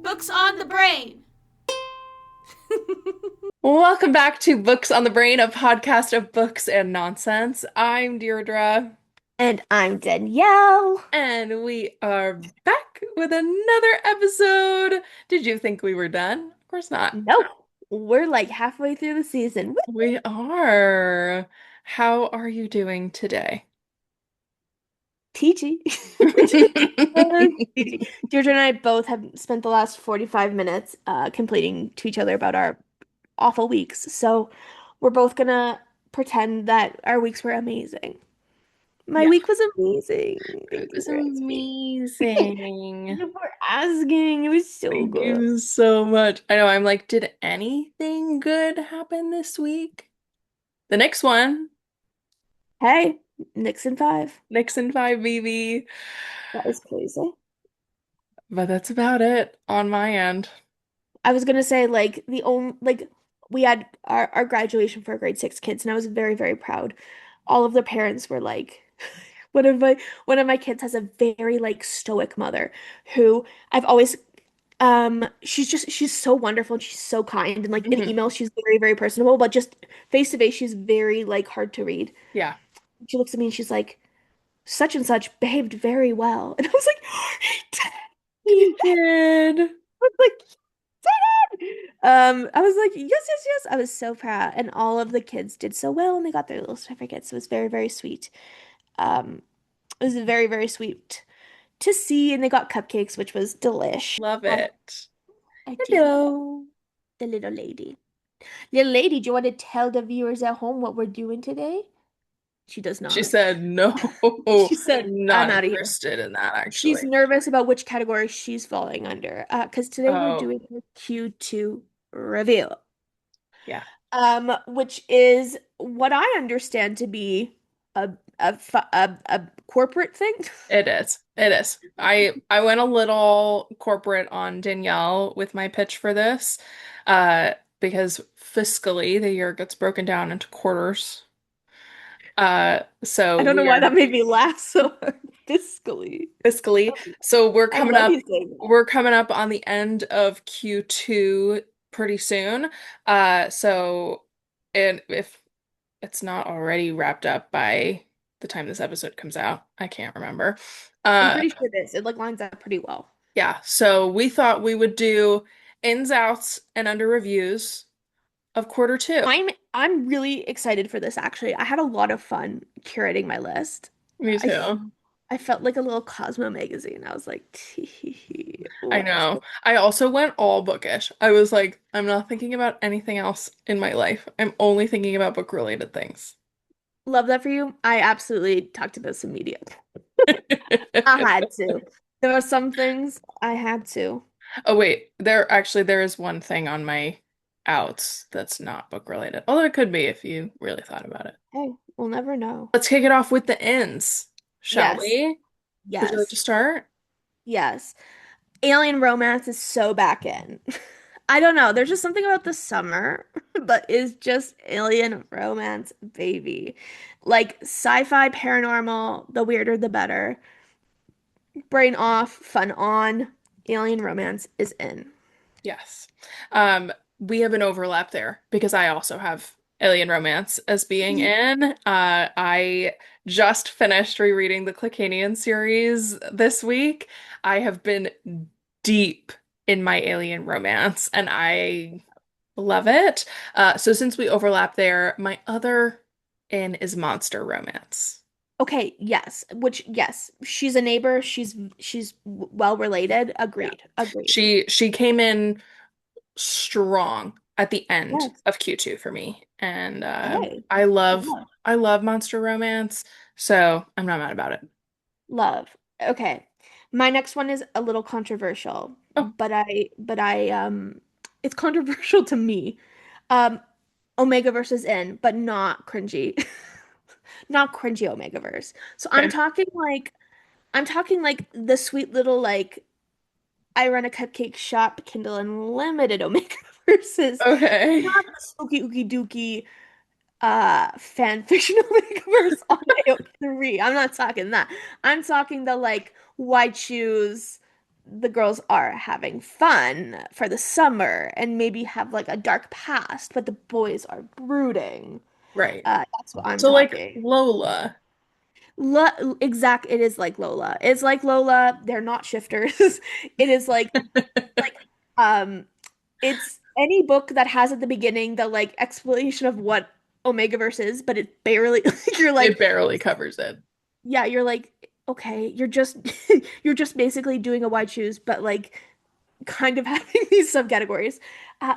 Books on the Brain. Welcome back to Books on the Brain, a podcast of books and nonsense. I'm Deirdre, And I'm Danielle. and we are back with another episode. Did you think we were done? Of course not. Nope. We're like halfway through the season. We are. How are you doing today? Teachy. Teachy. Deirdre and I both have spent the last 45 minutes completing to each other about our awful weeks. So we're both gonna pretend that our weeks were amazing. My Yeah, week was amazing. it Thank you was for asking. amazing. Thank you for asking. It was so Thank good. you so much. I know, I'm like, did anything good happen this week? The next one, Hey, Nixon 5. Nixon 5, BB. That was crazy. But that's about it on my end. I was gonna say like the only like we had our graduation for our grade six kids and I was very, very proud. All of their parents were like one of my kids has a very like stoic mother who I've always she's so wonderful and she's so kind and like in Mhm. email she's very, very personable, but just face to face she's very like hard to read. Yeah, She looks at me and she's like, such and such behaved very well. And I was like, he did. I was like, I was like, yes, yes, yes. I was so proud. And all of the kids did so well and they got their little certificates. It was very, very sweet. Um, it was very, very sweet to see. And they got cupcakes, which was delish. Love Oh, it. I did love Hello. the little lady. Little lady, do you want to tell the viewers at home what we're doing today? She does She not. said, no, She said, I'm not out of here. interested in that, She's actually. nervous about which category she's falling under. Because today we're Oh, doing her Q2 reveal. yeah, Which is what I understand to be a a corporate thing. it is. It is. I went a little corporate on Danielle with my pitch for this, because fiscally the year gets broken down into quarters. So I don't know we why are that made me laugh so hard. Fiscally. fiscally. So I love you saying that. we're coming up on the end of Q2 pretty soon. So and if it's not already wrapped up by the time this episode comes out, I can't remember. I'm Uh pretty sure it is. It like lines up pretty well. yeah, so we thought we would do ins, outs, and under reviews of quarter two. I'm really excited for this actually. I had a lot of fun curating my list. Me I f- too. I felt like a little Cosmo magazine. I was like, tee, I let's know. go. I also went all bookish. I was like, I'm not thinking about anything else in my life. I'm only thinking about book related things. Love that for you. I absolutely talked about some media. I had to. There were some things I had to. Oh wait, there is one thing on my outs that's not book related. Although it could be if you really thought about it. Hey, we'll never know. Let's kick it off with the ins, shall Yes, we? Would you like to yes, start? yes. Alien romance is so back in. I don't know. There's just something about the summer that is just alien romance, baby. Like sci-fi, paranormal, the weirder the better. Brain off, fun on. Alien romance is in. Yes. We have an overlap there because I also have Alien Romance as being in. I just finished rereading the Clickanian series this week. I have been deep in my Alien Romance and I love it. So since we overlap there, my other in is Monster Romance. Okay, yes. Which yes, she's a neighbor. She's well related. Yeah. Agreed. Agreed. She came in strong at the end Yes. of Q2 for me. And Hey. Love. I love Monster Romance, so I'm not mad about it. Love. Okay. My next one is a little controversial, Oh, but it's controversial to me. Um Omega versus in, but not cringy. Not cringy Omegaverse. So okay. I'm talking like the sweet little like I run a cupcake shop Kindle Unlimited Omega versus Okay. not the spooky ookie dookie fan fiction Omegaverse on AO3. I'm not talking that. I'm talking the like white shoes, the girls are having fun for the summer and maybe have like a dark past, but the boys are brooding. Right. That's what I'm So like talking. Lola. It is like Lola. It's like Lola. They're not shifters. It is like um it's any book that has at the beginning the like explanation of what Omegaverse is, but it barely you're It like, barely covers it. yeah, you're like, okay, you're just you're just basically doing a wide shoes, but like kind of having these subcategories.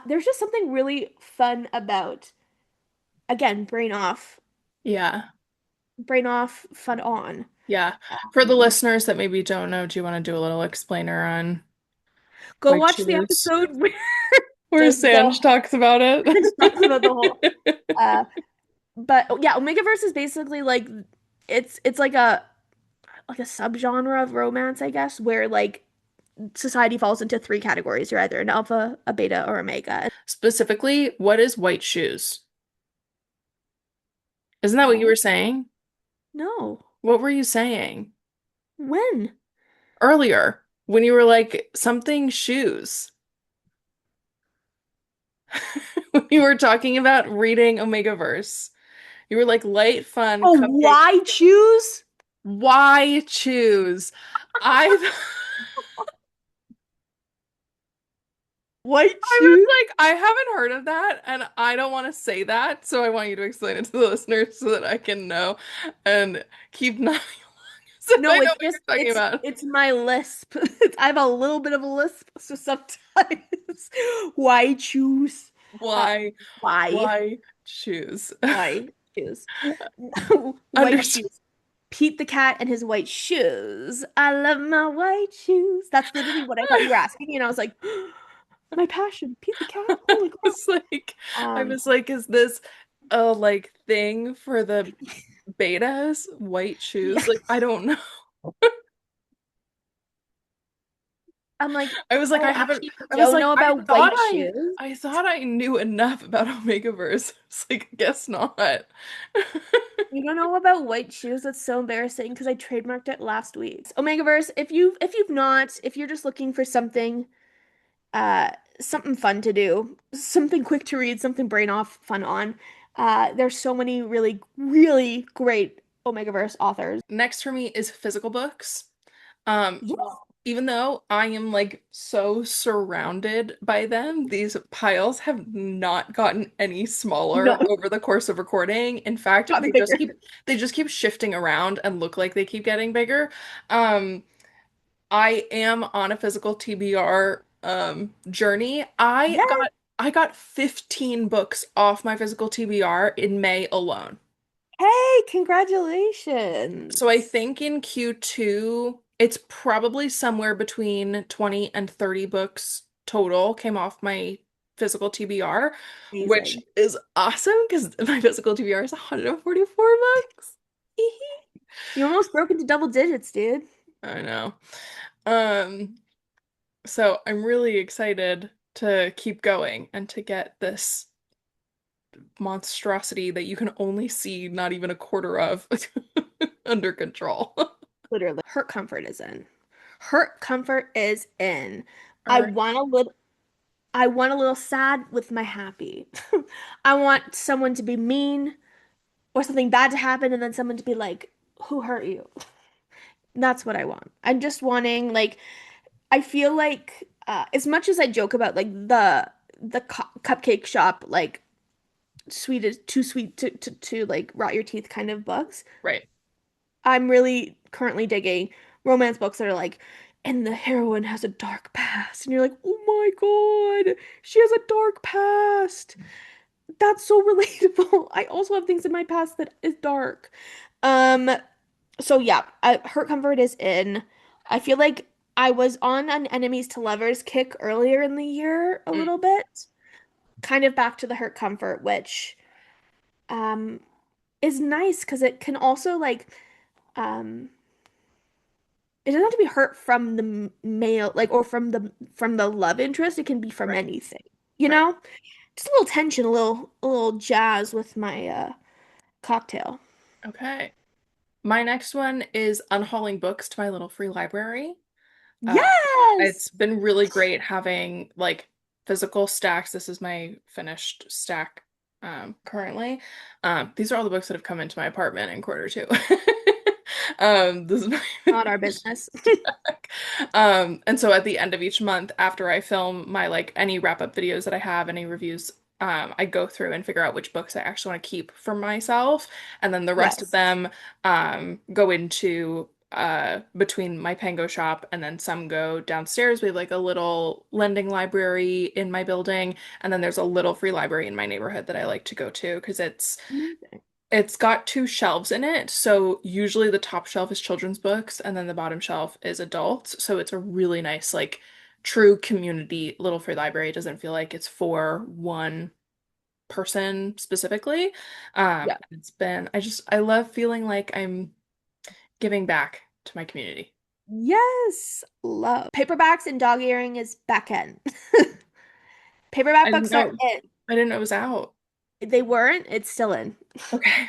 There's just something really fun about, again, Yeah. brain off, fun on. Yeah. For the Um, listeners that maybe don't know, do you want to do a little explainer on Go white watch the shoes? episode where Where the Sanj talks about it talks about the whole. it. Uh, but yeah, Omegaverse is basically like it's like a subgenre of romance, I guess, where like society falls into three categories. You're either an alpha, a beta, or omega. Specifically, what is white shoes? Isn't that what you were No, saying? no. What were you saying When? earlier when you were like something shoes? When you were talking about reading Omegaverse. You were like light, fun, Oh, cupcake. why choose Why choose? I white I was shoes? like, I haven't heard of that, and I don't want to say that, so I want you to explain it to the listeners so that I can know and keep nodding so I No, know it's what just you're talking about. it's my lisp. I have a little bit of a lisp, so sometimes why choose? Uh, Why, why? why choose? Why choose? White Understood. shoes. Pete the cat and his white shoes. I love my white shoes. That's literally what I thought you were asking me, and I was like, my passion, Pete the cat. Holy crap. It's like, I Um, was like, is this a like thing for the betas? White yeah. shoes? Like, I don't know. I'm like, I was like, I oh, haven't, actually, you I was don't like, know about white shoes? I thought I knew enough about Omegaverse. It's like, guess not. You don't know about white shoes? That's so embarrassing because I trademarked it last week. Omegaverse, if you've not, if you're just looking for something something fun to do, something quick to read, something brain off, fun on, there's so many really, really great Omegaverse authors. Next for me is physical books. Um, Yes. Even though I am like so surrounded by them, these piles have not gotten any No, smaller over the course of recording. In fact, gotten bigger. they just keep shifting around and look like they keep getting bigger. Um, I am on a physical TBR journey. Yes. I got 15 books off my physical TBR in May alone. Hey, So I congratulations. think in Q2, it's probably somewhere between 20 and 30 books total came off my physical TBR, which Amazing. is awesome because my physical TBR is 144 books. You almost broke into double digits, dude. I know. Um, so I'm really excited to keep going and to get this monstrosity that you can only see not even a quarter of under control. Literally. Hurt comfort is in. Hurt comfort is in. All I right. want a little I want a little sad with my happy. I want someone to be mean or something bad to happen and then someone to be like, who hurt you? That's what I want. I'm just wanting like I feel like as much as I joke about like the cupcake shop like sweet is too sweet to like rot your teeth kind of books, Right. I'm really currently digging romance books that are like, and the heroine has a dark past. And you're like, oh my God, she has a dark past. That's so relatable. I also have things in my past that is dark. Um, so yeah, Hurt Comfort is in. I feel like I was on an enemies to lovers kick earlier in the year a Mm. little bit. Kind of back to the Hurt Comfort, which um is nice because it can also like um it doesn't have to be hurt from the male like or from the love interest. It can be from Right. anything. You Right. know? Just a little tension, a little jazz with my cocktail. Okay. My next one is unhauling books to my little free library. Uh, Yes. it's been really great having like physical stacks. This is my finished stack currently. These are all the books that have come into my apartment in quarter two. This is my Not our business. stack. And so at the end of each month, after I film my like any wrap-up videos that I have, any reviews, I go through and figure out which books I actually want to keep for myself, and then the rest of Yes. them go into between my Pango shop, and then some go downstairs. We have like a little lending library in my building, and then there's a little free library in my neighborhood that I like to go to because Amazing. it's got two shelves in it. So usually the top shelf is children's books and then the bottom shelf is adults. So it's a really nice, like true community little free library. It doesn't feel like it's for one person specifically. Yeah. I love feeling like I'm giving back to my community. Yes. Love. Paperbacks and dog earring is back in. I Paperback didn't books are know, in. I didn't know it was out. They weren't, it's still in. Okay.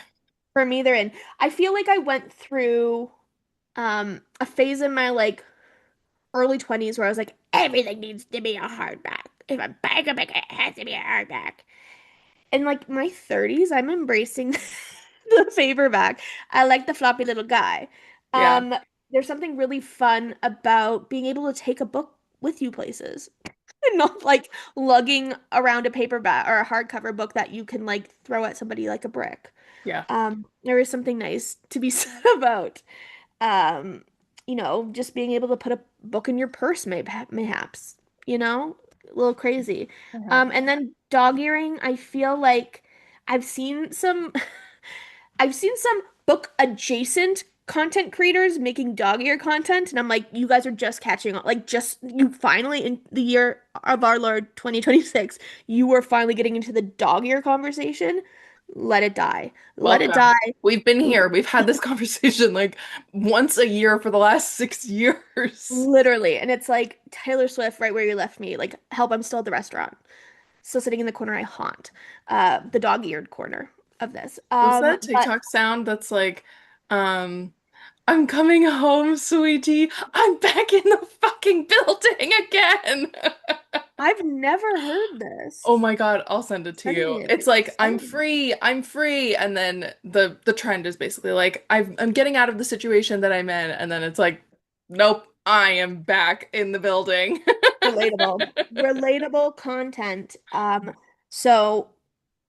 For me, they're in. I feel like I went through a phase in my like early 20s where I was like, everything needs to be a hardback. If I'm buying a book, it has to be a hardback. In like my 30s, I'm embracing the paperback. I like the floppy little guy. Yeah. Um, there's something really fun about being able to take a book with you places and not like lugging around a paperback or a hardcover book that you can like throw at somebody like a brick. Yeah. There is something nice to be said about um, just being able to put a book in your purse, mayhaps, a little crazy. Uh-huh. And then dog earing, I feel like I've seen some, I've seen some book adjacent content creators making dog ear content, and I'm like, you guys are just catching on. Like, just you finally in the year of our Lord 2026, you are finally getting into the dog ear conversation. Let it die. Let it Welcome. die. We've been here. We've had this conversation like once a year for the last 6 years. Literally. And it's like Taylor Swift right where you left me. Like, help, I'm still at the restaurant. Still sitting in the corner I haunt. The dog-eared corner of this. What's that But TikTok sound that's like, um, I'm coming home, sweetie. I'm back in the fucking building again. I've never heard Oh this. my God, I'll send it to Send you. me it. It's like Send me. I'm free, and then the trend is basically like I'm getting out of the situation that I'm in, and then it's like, nope, I am back in the building. Relatable. Relatable content. So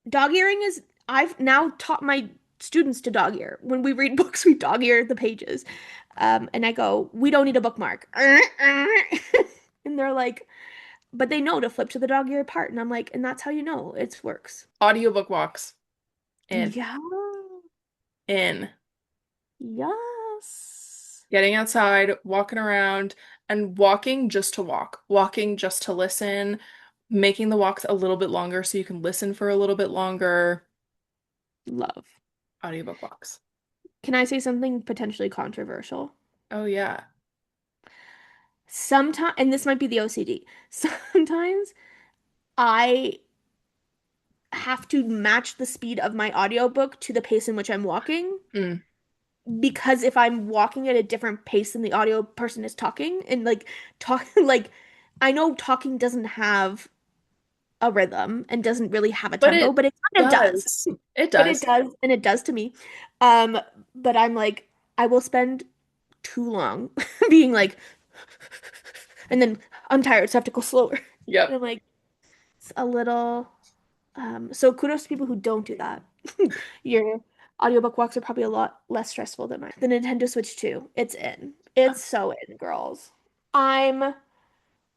dog earing is I've now taught my students to dog ear. When we read books, we dog ear the pages. And I go, we don't need a bookmark. And they're like, but they know to flip to the dog ear part. And I'm like, and that's how you know it works. Audiobook walks in, Yeah. in. Yes. Getting outside, walking around, and walking just to walk, walking just to listen, making the walks a little bit longer so you can listen for a little bit longer. Love. Audiobook walks. Can I say something potentially controversial? Oh yeah. Sometimes, and this might be the OCD, sometimes I have to match the speed of my audiobook to the pace in which I'm walking. Mm. Because if I'm walking at a different pace than the audio person is talking, and like talking, like I know talking doesn't have a rhythm and doesn't really have a But tempo, it but it kind of does. does. It But it does. does, and it does to me. Um, but I'm like, I will spend too long being like, and then I'm tired, so I have to go slower. And Yep. I'm like, it's a little. So kudos to people who don't do that. Your audiobook walks are probably a lot less stressful than mine. The Nintendo Switch 2, it's in. It's so in, girls. I'm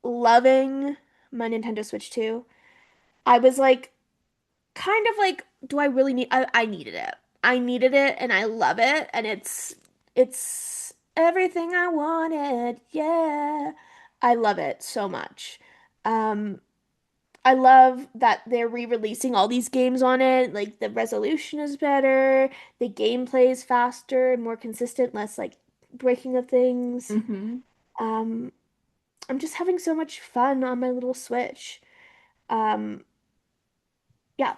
loving my Nintendo Switch 2. I was like, kind of like, do I really need I needed it. I needed it and I love it and it's everything I wanted. Yeah. I love it so much. Um I love that they're re-releasing all these games on it. Like the resolution is better, the gameplay is faster and more consistent, less like breaking of things. Hmm. Um, I'm just having so much fun on my little Switch. Um, yeah,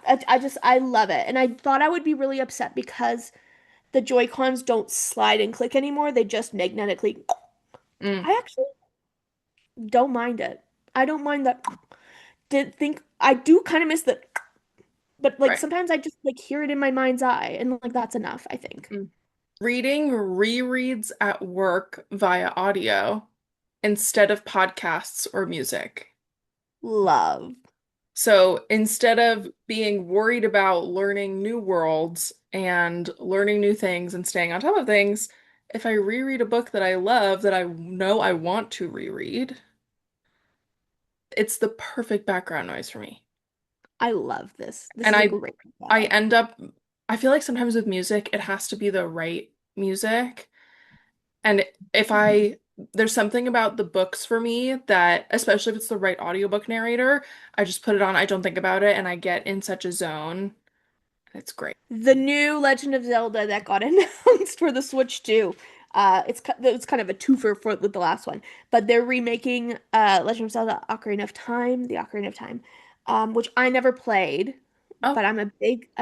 I love it. And I thought I would be really upset because the Joy-Cons don't slide and click anymore. They just magnetically. Mm. I actually Don't mind it. I don't mind that. Did think I do kind of miss the, but like Right. sometimes I just like hear it in my mind's eye, and like that's enough, I think. Mm. Reading rereads at work via audio instead of podcasts or music. Love. So instead of being worried about learning new worlds and learning new things and staying on top of things, if I reread a book that I love that I know I want to reread, it's the perfect background noise for me. I love this. This And is a I great I idea. end up I feel like sometimes with music it has to be the right music. And if I there's something about the books for me that especially if it's the right audiobook narrator, I just put it on, I don't think about it, and I get in such a zone. It's great. The new Legend of Zelda that got announced for the Switch 2. It's kind of a twofer for with the last one, but they're remaking Legend of Zelda the Ocarina of Time, which I never played, Oh, but I'm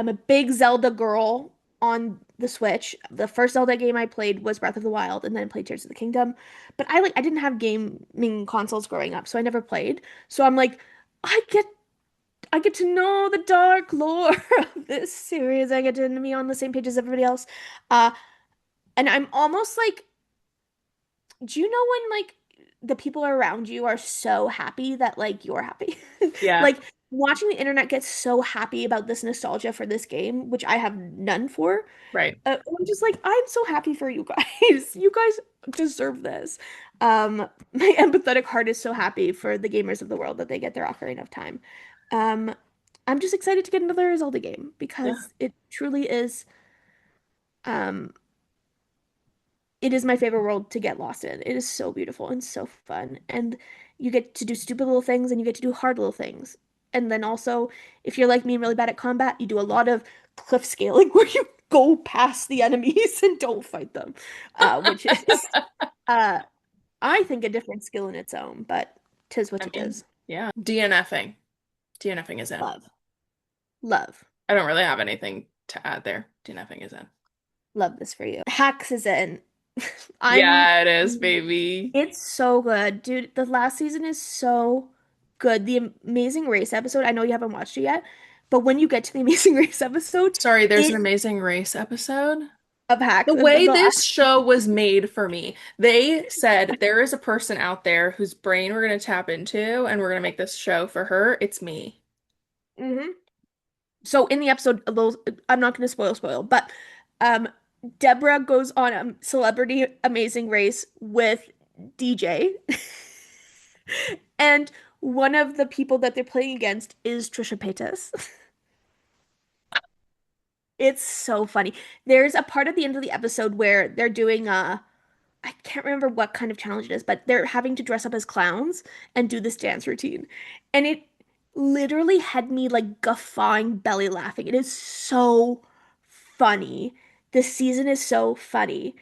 a big Zelda girl on the Switch. The first Zelda game I played was Breath of the Wild, and then I played Tears of the Kingdom. But I didn't have gaming consoles growing up, so I never played. So I'm like, I get I get to know the dark lore of this series. I get to be on the same page as everybody else. Uh, and I'm almost like, do you know when like the people around you are so happy that like you're happy? yeah, Like watching the internet get so happy about this nostalgia for this game, which I have none for. right. I'm just like, I'm so happy for you guys. You guys deserve this. My empathetic heart is so happy for the gamers of the world that they get their Ocarina of Time. Um, I'm just excited to get another Zelda game Yeah. because um, it is my favorite world to get lost in. It is so beautiful and so fun, and you get to do stupid little things and you get to do hard little things. And then also, if you're like me and really bad at combat, you do a lot of cliff scaling where you go past the enemies and don't fight them, which is, uh, I think, a different skill in its own, but tis what I it mean, is. yeah. DNFing. DNFing is in. Love, love, I don't really have anything to add there. DNFing is in. love this for you. Hacks is in. I'm Yeah, it is, baby. It's so good, dude. The last season is so good. The Amazing Race episode, I know you haven't watched it yet, but when you get to the Amazing Race episode, Sorry, there's an it Amazing Race episode. of Hacks, The way this show was made for me, they said there is a person out there whose brain we're going to tap into and we're going to make this show for her. It's me. hmm So in the episode, I'm not going to spoil, but um, Deborah goes on a celebrity Amazing Race with DJ, and one of the people that they're playing against is Trisha Paytas. It's so funny. There's a part at the end of the episode where they're doing I can't remember what kind of challenge it is, but they're having to dress up as clowns and do this dance routine. And it literally had me like guffawing, belly laughing. It is so funny. This season is so funny.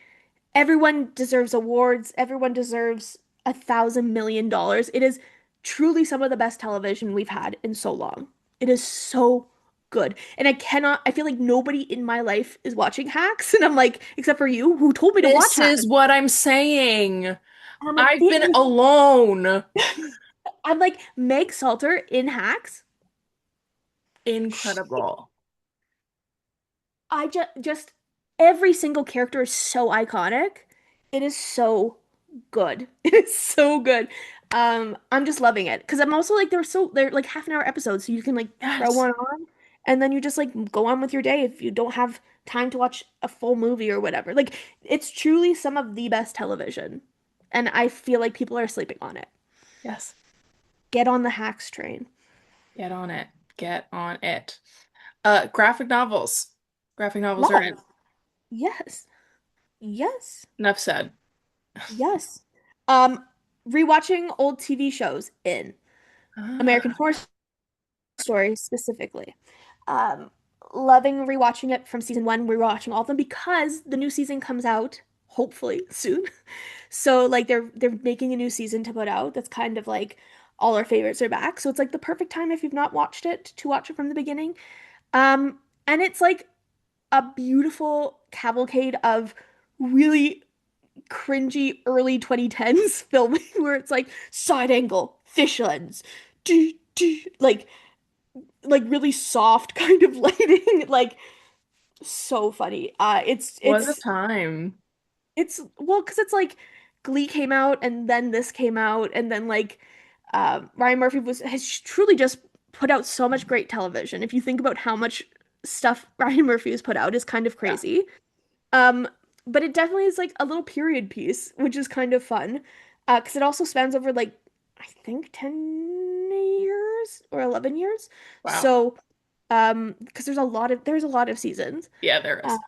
Everyone deserves awards. Everyone deserves $1,000 million. It is truly some of the best television we've had in so long. It is so good. And I feel like nobody in my life is watching Hacks. And I'm like, except for you, who told me to watch This Hacks. is what I'm saying. And I'm like, I've been alone. I'm like, Meg Salter in Hacks. Incredible. I just every single character is so iconic. It is so good. It is so good. I'm just loving it because I'm also like they're like half-an-hour episodes, so you can like throw Yes. one on and then you just like go on with your day if you don't have time to watch a full movie or whatever. Like it's truly some of the best television, and I feel like people are sleeping on it. Yes. Get on the Hacks train. Get on it. Get on it. Graphic novels. Graphic novels are in. Love. Yes. Yes. Enough said. Yes. Um, Rewatching old TV shows in American Ah, Horror Story specifically. Um, Loving rewatching it from season one, rewatching all of them because the new season comes out hopefully soon. So like they're making a new season to put out that's kind of like all our favorites are back. So it's like the perfect time if you've not watched it to watch it from the beginning. And it's like a beautiful cavalcade of really cringy early 2010s filming where it's like side angle, fish lens, do, do, like really soft kind of lighting, like so funny. What a time. It's well, because it's like Glee came out and then this came out and then like Ryan Murphy was has truly just put out so much great television. If you think about how much stuff Ryan Murphy has put out is kind of Yeah. crazy. Um, but it definitely is like a little period piece, which is kind of fun. Because it also spans over like I think 10 years or 11 years. Wow. So, because there's a lot of seasons. Yeah, there is.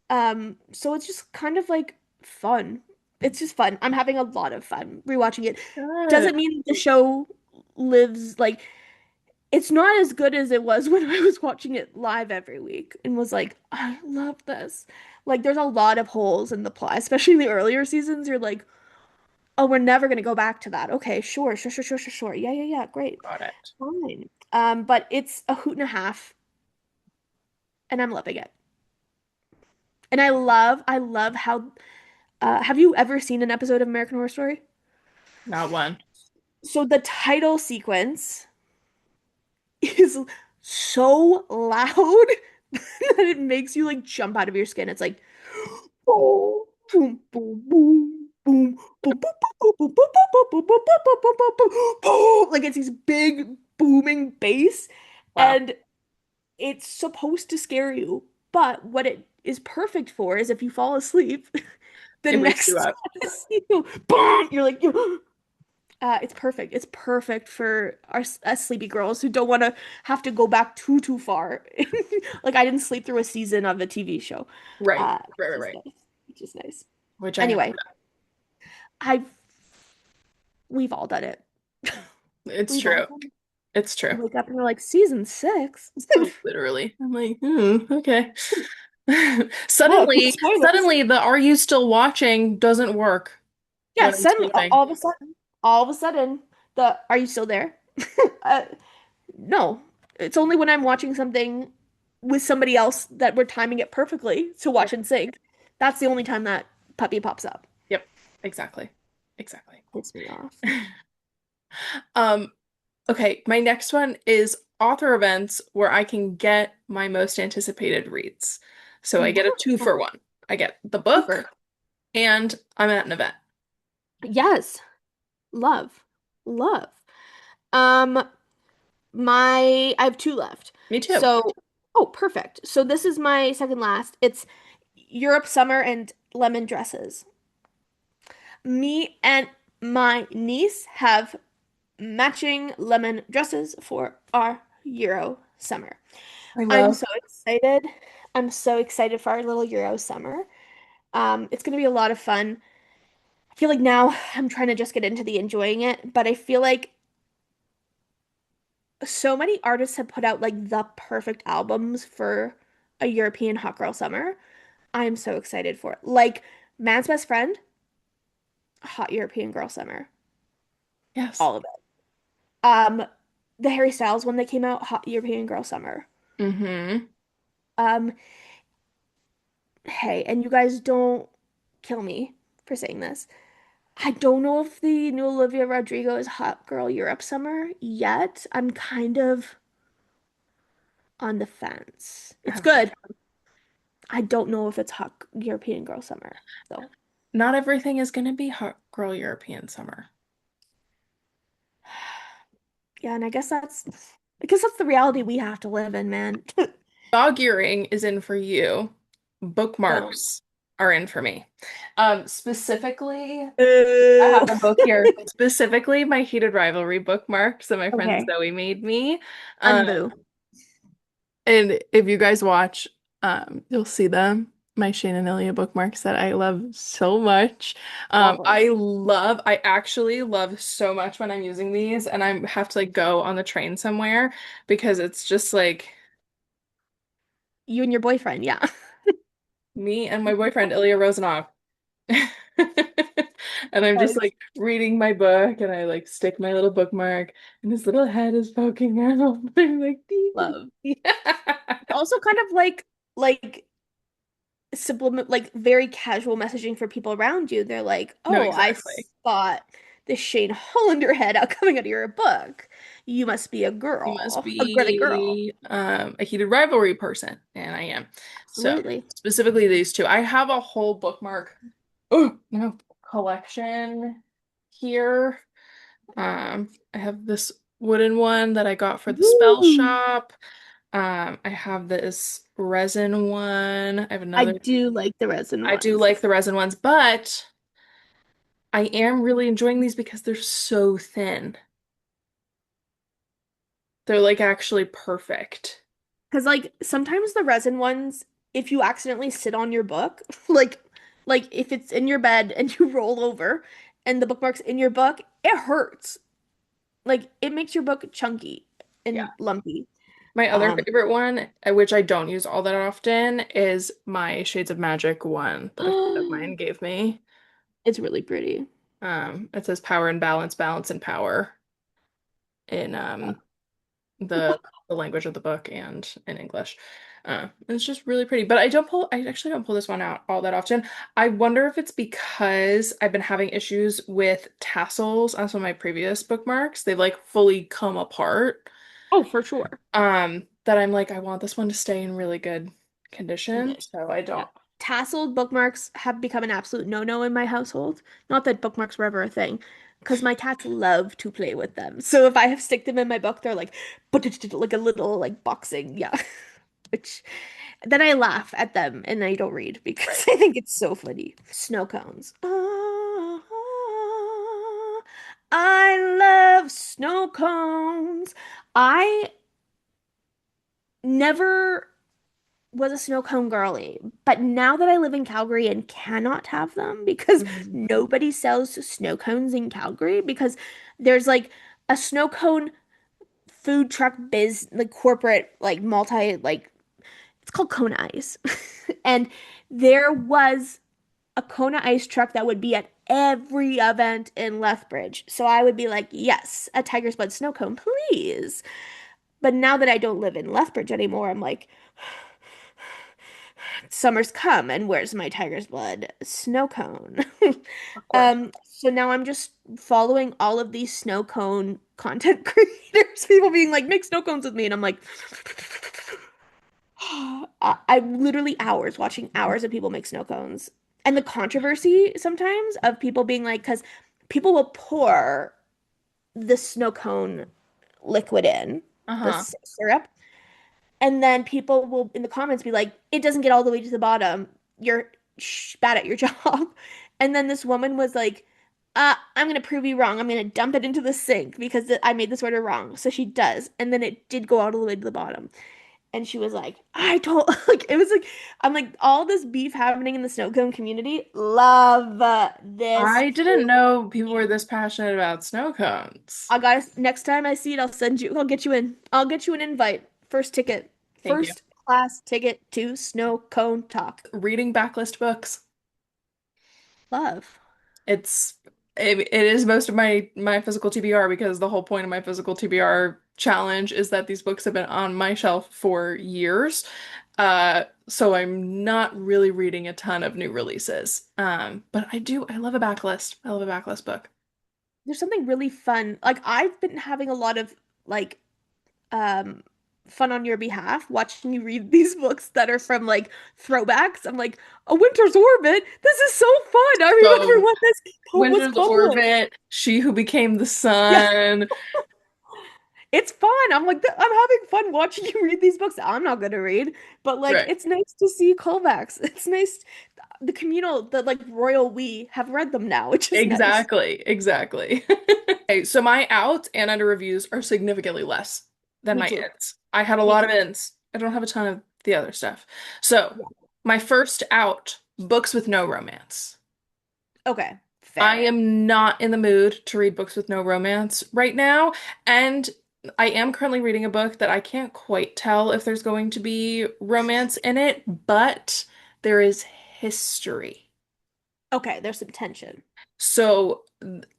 Um, so it's just kind of like fun. It's just fun. I'm having a lot of fun rewatching it. Good. Doesn't mean the show lives like it's not as good as it was when I was watching it live every week and was like, I love this. Like there's a lot of holes in the plot, especially in the earlier seasons. You're like, oh, we're never gonna go back to that. Okay, sure, sure, sure, sure, sure, sure. Yeah, yeah, yeah, great. Got it. Fine. But it's a hoot and a half, and I'm loving it. And I love how have you ever seen an episode of American Horror Story? Not one. So the title sequence is so loud that it makes you like jump out of your skin. It's like boom, boom, boom, boom, boom, boom, boom, boom, boom, boom, boom, boom, boom, boom, boom, boom, boom, boom, boom. Like it's these big booming bass, Wow. and it's supposed to scare you. But what it is perfect for is if you fall asleep, the It wakes you next up. time you see boom, you're like, it's perfect. It's perfect for us sleepy girls who don't want to have to go back too far. Like I didn't sleep through a season of a TV show. Right. Right, Which right, is right. nice. Which is nice. Which I have. Anyway, I we've all done it. It's We've all true. done it. It's You true. wake up and you're like, season six. Like literally. I'm like, okay. Oh, Suddenly, spoilers. suddenly the are you still watching doesn't work Yeah, when I'm suddenly, sleeping. all of a sudden, the are you still there? uh, no, it's only when I'm watching something with somebody else that we're timing it perfectly to Yep. watch and sync. That's the only time that puppy pops up. Yep. Exactly. Exactly. Pisses me off. Um, okay, my next one is author events where I can get my most anticipated reads. So I get a two Wow. for one. I get the book Super. and I'm at an event. Yes. Love. Love. Um, I have two left. Me too. So, oh, perfect. So this is my second last. It's Europe Summer and Lemon Dresses. Me and my niece have matching lemon dresses for our Euro summer. I I'm love. so excited. I'm so excited for our little Euro summer. It's going to be a lot of fun. I feel like now I'm trying to just get into the enjoying it, but I feel like so many artists have put out like the perfect albums for a European hot girl summer. I'm so excited for it. Like Man's Best Friend, hot European girl summer, Yes. all of it. Um, the Harry Styles one that came out, hot European girl summer. Mm-hmm. Um, hey, and you guys don't kill me for saying this. I don't know if the new Olivia Rodrigo is Hot Girl Europe Summer yet. I'm kind of on the fence. I It's have no. good. I don't know if it's Hot European Girl Summer, though. Not everything is going to be hot girl European summer. Yeah, and I guess that's the reality we have to live in, man. Dog earring is in for you. Don't. Bookmarks are in for me. Specifically, I Boo. have a book here. Specifically, my heated rivalry bookmarks that my friend Okay. Zoe made me. Um, Unboo. and if you guys watch, you'll see them. My Shane and Ilya bookmarks that I love so much. Love them. I actually love so much when I'm using these and I have to like go on the train somewhere because it's just like You and your boyfriend, yeah. me and my boyfriend Ilya Rozanov. And I'm just Yes. like reading my book and I like stick my little bookmark and his little head is poking out. I'm like, dee, dee, Love. dee. It's also kind of like subliminal, like very casual messaging for people around you. They're like, No, "Oh, I exactly. spot this Shane Hollander head out coming out of your book. You must be You must a girly girl." be a heated rivalry person, and I am. So Absolutely. specifically these two. I have a whole bookmark, oh, no, collection here. I have this wooden one that I got for the spell Woo! shop. I have this resin one. I have I another. do like the resin I do ones. like the resin ones, but I am really enjoying these because they're so thin. They're like actually perfect. Because like sometimes the resin ones, if you accidentally sit on your book, like if it's in your bed and you roll over and the bookmark's in your book, it hurts. Like it makes your book chunky Yeah. and lumpy. My other Um, favorite one, which I don't use all that often, is my Shades of Magic one that a friend of mine gave me. it's really pretty. It says power and balance, balance and power in The the book. the language of the book and in English. It's just really pretty. But I actually don't pull this one out all that often. I wonder if it's because I've been having issues with tassels on some of my previous bookmarks. They've like fully come apart. Oh, for sure. That I'm like, I want this one to stay in really good condition. So I Yeah. don't. Tasseled bookmarks have become an absolute no-no in my household. Not that bookmarks were ever a thing, because my cats love to play with them. So if I have stick them in my book, they're like, like a little like boxing, yeah. Which then I laugh at them and I don't read because Right. I think it's so funny. Snow cones. I love snow cones. I never was a snow cone girly, but now that I live in Calgary and cannot have them because Mhm. nobody sells snow cones in Calgary because there's like a snow cone food truck like corporate like multi like it's called Kona Ice. And there was a Kona Ice truck that would be at every event in Lethbridge. So I would be like, yes, a Tiger's Blood snow cone, please. But now that I don't live in Lethbridge anymore, I'm like, summer's come and where's my Tiger's Blood snow cone? Of course. So now I'm just following all of these snow cone content creators, people being like, make snow cones with me. And I'm like, I'm literally hours watching hours of people make snow cones. And the controversy sometimes of people being like, because people will pour the snow cone liquid in, the Uh-huh. syrup, and then people will in the comments be like, it doesn't get all the way to the bottom. You're bad at your job. And then this woman was like, I'm gonna prove you wrong. I'm gonna dump it into the sink because I made this order wrong. So she does. And then it did go all the way to the bottom. And she was like, I told, like, it was like, I'm like, all this beef happening in the snow cone community. Love this I didn't for know people were you. this passionate about snow cones. I got to next time I see it, I'll send you, I'll get you in. I'll get you an invite. First ticket, Thank you. first class ticket to Snow Cone Talk. Reading backlist books. Love. It's it is most of my physical TBR because the whole point of my physical TBR challenge is that these books have been on my shelf for years. So I'm not really reading a ton of new releases. But I love a backlist. I love a backlist book. There's something really fun. Like I've been having a lot of like um fun on your behalf watching you read these books that are from like throwbacks. I'm like, A Winter's Orbit. This is so fun. I remember So when this poem was Winter's published. Orbit, She Who Became the Yeah, Sun. it's fun. I'm like, I'm having fun watching you read these books I'm not gonna read, but like, Right. it's nice to see callbacks. It's nice. The communal, the like royal we have read them now, which is nice. Exactly. Exactly. Okay, so my outs and under reviews are significantly less than Me my too. ins. I had a Me lot too. of ins. I don't have a ton of the other stuff. So, Yeah. my first out, books with no romance. Okay, I fair. am not in the mood to read books with no romance right now, and I am currently reading a book that I can't quite tell if there's going to be romance in it, but there is history. Okay, there's some tension. So,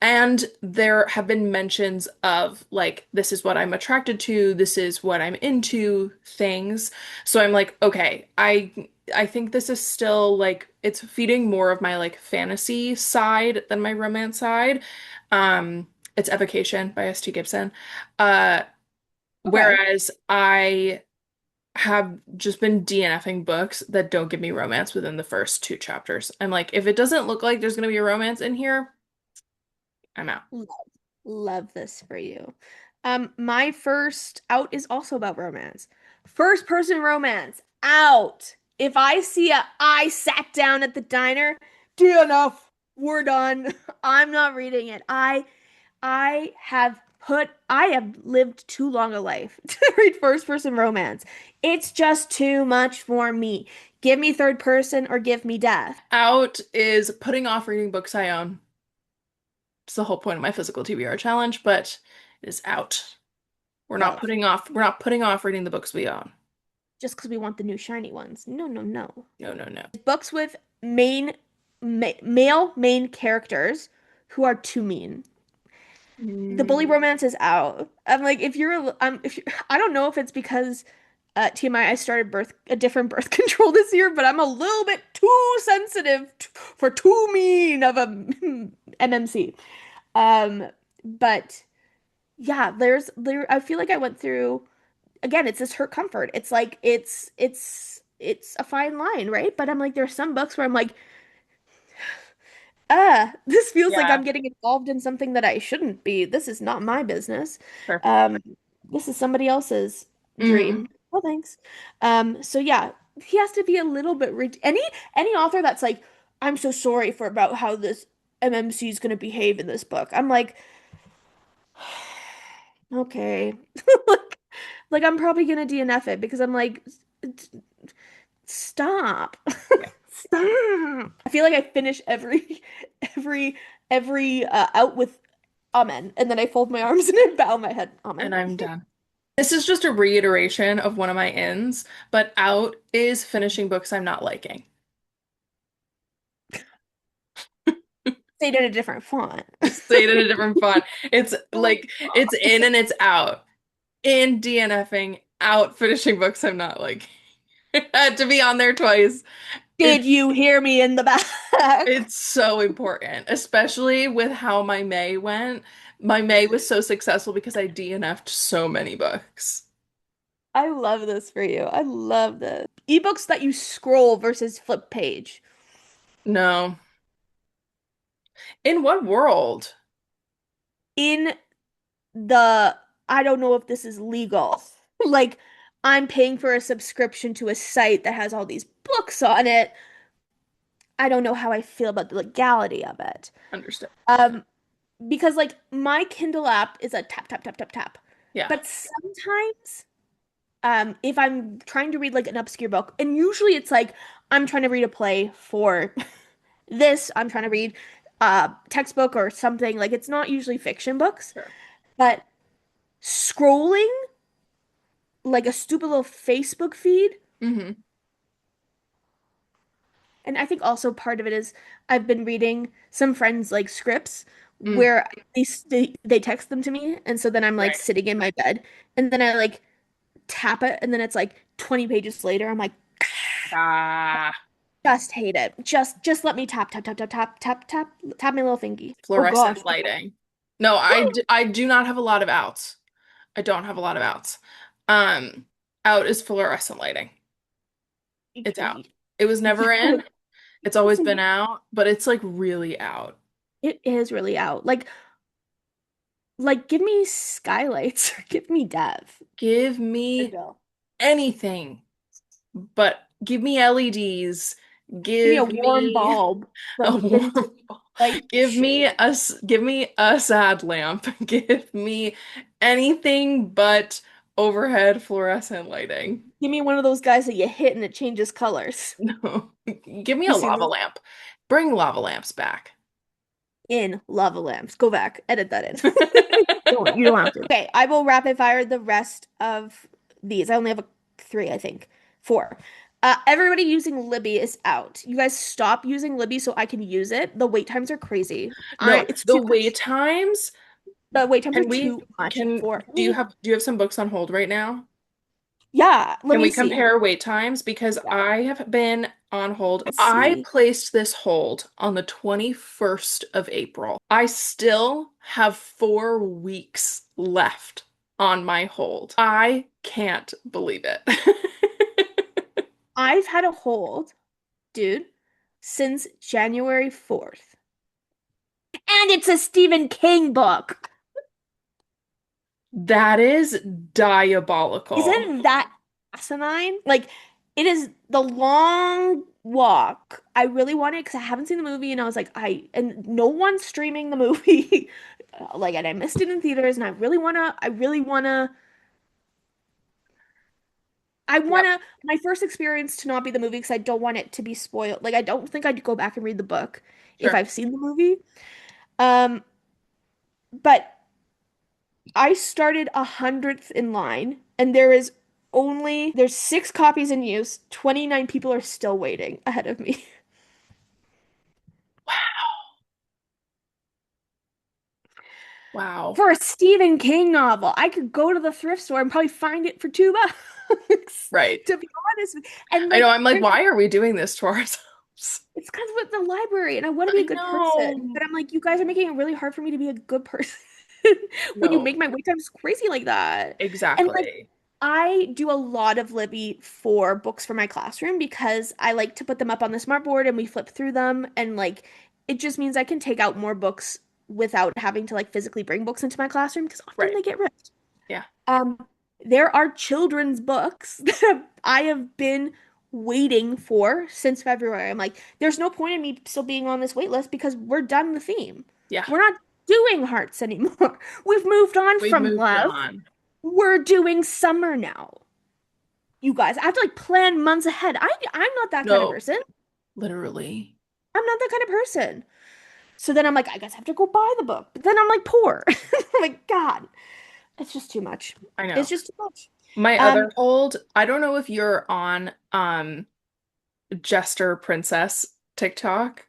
and there have been mentions of like, this is what I'm attracted to, this is what I'm into things. So I'm like, okay, I think this is still like it's feeding more of my like fantasy side than my romance side. It's Evocation by S.T. Gibson. Uh, Okay. Whereas I have just been DNFing books that don't give me romance within the first two chapters. I'm like, if it doesn't look like there's gonna be a romance in here, I'm out. Love, love this for you. My first out is also about romance. First person romance out. If I see a I sat down at the diner, enough. We're done. I'm not reading it. I have lived too long a life to read first person romance. It's just too much for me. Give me third person or give me death. Out is putting off reading books I own. It's the whole point of my physical TBR challenge, but it is out. Love. We're not putting off reading the books we own. Just because we want the new shiny ones. No, no, no. No, no, no. Books with male main characters who are too mean. The bully Mm, romance is out. I'm like, if you I don't know if it's because TMI, I started a different birth control this year, but I'm a little bit too sensitive for too mean of a MMC. Um, but yeah, I feel like I went through again, it's this hurt comfort. It's like it's a fine line, right? But I'm like, there's some books where I'm like, this feels like yeah, I'm getting involved in something that I shouldn't be. This is not my business. sure. Um, this is somebody else's Mm, dream. Well, thanks. So yeah, he has to be a little bit any author that's like, I'm so sorry for about how this MMC is going to behave in this book. I'm like, okay. Like, like I'm probably gonna DNF it because I'm like, stop. yeah. Stop. I feel like I finish every every out with amen and then I fold my arms and I bow my head. And Amen. I'm done. This is just a reiteration of one of my ins, but out is finishing books I'm not liking. Say it in a different font. Just say it in a different font. It's Oh like it's God. in and it's out. In DNFing, out finishing books I'm not liking. Had to be on there twice. Did It's you hear me in the back? it's so important, especially with how my May went. My May was so successful because I DNF'd so many books. I love this for you. I love this. Ebooks that you scroll versus flip page. No. In what world? In the I don't know if this is legal. Like I'm paying for a subscription to a site that has all these books on it. I don't know how I feel about the legality of it. Understood. Um, because like my Kindle app is a tap tap tap tap tap. Yeah, But sometimes if I'm trying to read like an obscure book, and usually it's like I'm trying to read a play for this, I'm trying to read a textbook or something. Like it's not usually fiction books, sure. but scrolling like a stupid little Facebook feed. Hmm. And I think also part of it is I've been reading some friends like scripts Mm, where they text them to me. And so then I'm like right. sitting in my bed and then I like tap it and then it's like 20 pages later. I'm like, Ah, just hate it. Just let me tap, tap, tap, tap, tap, tap, tap, tap my little thingy. Oh gosh. fluorescent lighting. No, I do not have a lot of outs. I don't have a lot of outs. Um, Out is fluorescent lighting. It's out. It was never Yeah, in. It's always been out, but it's like really out. it is really out. Like give me skylights or give me death. Give Good me go. anything, but give me LEDs. Give me a Give warm me bulb a from vintage warm ball. light shade. Give me a sad lamp. Give me anything but overhead fluorescent lighting. Give me one of those guys that you hit and it changes colors. No. Give me You a seen lava those? lamp. Bring lava lamps back. In lava lamps. Go back. Edit that in. You don't have to. Okay, I will rapid fire the rest of these. I only have three, I think. Four. Everybody using Libby is out. You guys stop using Libby so I can use it. The wait times are crazy. No, It's the too wait much. times. The wait times are Can we too much can for do me. you have books on hold right now? Yeah, let Can me we see. compare wait times? Because Yeah, I have been on hold. let's I see. placed this hold on the 21st of April. I still have 4 weeks left on my hold. I can't believe it. I've had a hold, dude, since January 4th. And it's a Stephen King book. That is diabolical. Isn't that asinine? Like, it is the long walk. I really want it because I haven't seen the movie, and I was like, and no one's streaming the movie. Like, and I missed it in theaters, and I Yep, wanna, my first experience to not be the movie because I don't want it to be spoiled. Like, I don't think I'd go back and read the book if sure. I've seen the movie. Um, but I started 100th in line, and there's 6 copies in use. 29 people are still waiting ahead of me. Wow. For a Stephen King novel, I could go to the thrift store and probably find it for $2, Right. to be honest. And I know. like, I'm like, why are we doing this to ourselves? it's because with the library, and I want to be I a good person. know. But I'm like, you guys are making it really hard for me to be a good person when you No, make my wait times crazy like that. And like, exactly. I do a lot of Libby for books for my classroom because I like to put them up on the smart board and we flip through them. And like, it just means I can take out more books without having to like physically bring books into my classroom because often Right. they get ripped. Yeah. Um, there are children's books that I have been waiting for since February. I'm like, there's no point in me still being on this wait list because we're done the theme. Yeah. We're not doing hearts anymore. We've moved on We've from moved love. on. We're doing summer now. You guys, I have to like plan months ahead. I'm not that kind of No, person. literally. I'm not that kind of person. So then I'm like, I guess I have to go buy the book. But then I'm like poor. I'm like, God, it's just too much. I It's know. just too much. My Um, other hold, I don't know if you're on Jester Princess TikTok.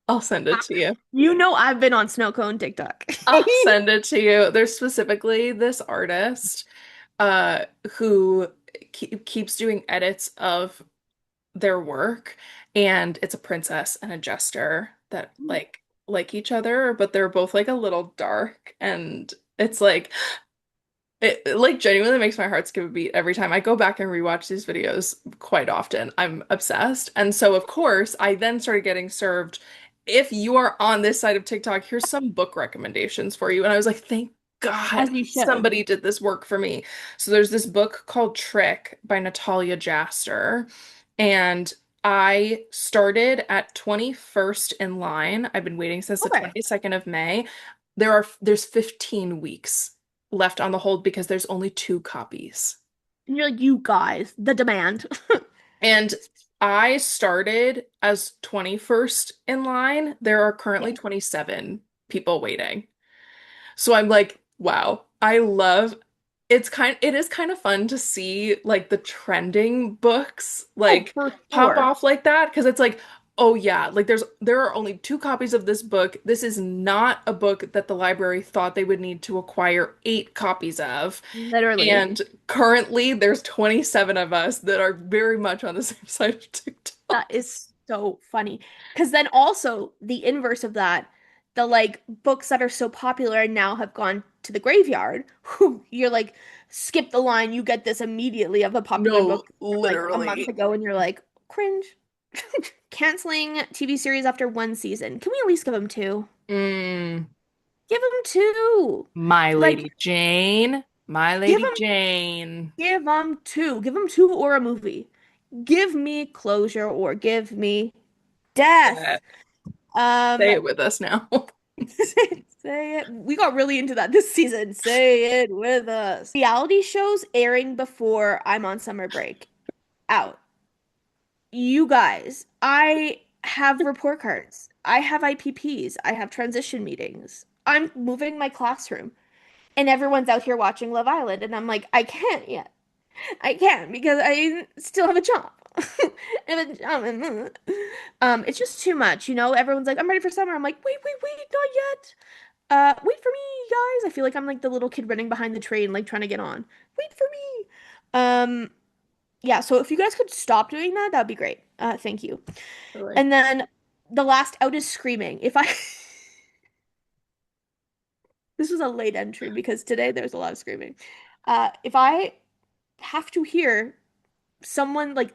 I'll send it to you. you know I've been on snow cone TikTok. I'll send it to you. There's specifically this artist uh who keeps doing edits of their work, and it's a princess and a jester that like each other, but they're both like a little dark, and it's like it like genuinely makes my heart skip a beat every time I go back and rewatch these videos quite often. I'm obsessed. And so of course, I then started getting served, if you are on this side of TikTok, here's some book recommendations for you. And I was like, thank As God you should. somebody did this work for me. So there's this book called Trick by Natalia Jaster, and I started at 21st in line. I've been waiting since the Okay. 22nd of May. There's 15 weeks left on the hold because there's only 2 copies. And you're like, you guys, the demand. And I started as 21st in line. There are currently Yeah. 27 people waiting. So I'm like, wow, I love it is kind of fun to see like the trending books Oh, like for pop sure. off like that, because it's like, oh yeah, like there are only 2 copies of this book. This is not a book that the library thought they would need to acquire 8 copies of. Literally. And currently there's 27 of us that are very much on the same side of TikTok. That is so funny. Because then also the inverse of that, the like books that are so popular and now have gone to the graveyard, who you're like, skip the line, you get this immediately of a popular No, book from like a month literally. ago, and you're like, cringe. Canceling TV series after 1 season. Can we at least give them two? Mm, Give them two. My Like, Lady Jane. My give Lady them, Jane. give them two. Give them two or a movie. Give me closure or give me Yeah. death. Say Um, it with us now. say it. We got really into that this season. Say it with us. Reality shows airing before I'm on summer break. Out. You guys, I have report cards. I have IPPs. I have transition meetings. I'm moving my classroom. And everyone's out here watching Love Island. And I'm like, I can't yet. I can't because I still have a job. I have a job. It's just too much, you know? Everyone's like, I'm ready for summer. I'm like, wait, wait, wait, not yet. Wait for me, guys. I feel like I'm like the little kid running behind the train, like trying to get on. Wait for me. Um, yeah, so if you guys could stop doing that, that'd be great. Thank you. Really. And then the last out is screaming. If I This was a late entry because today there's a lot of screaming. If I have to hear someone like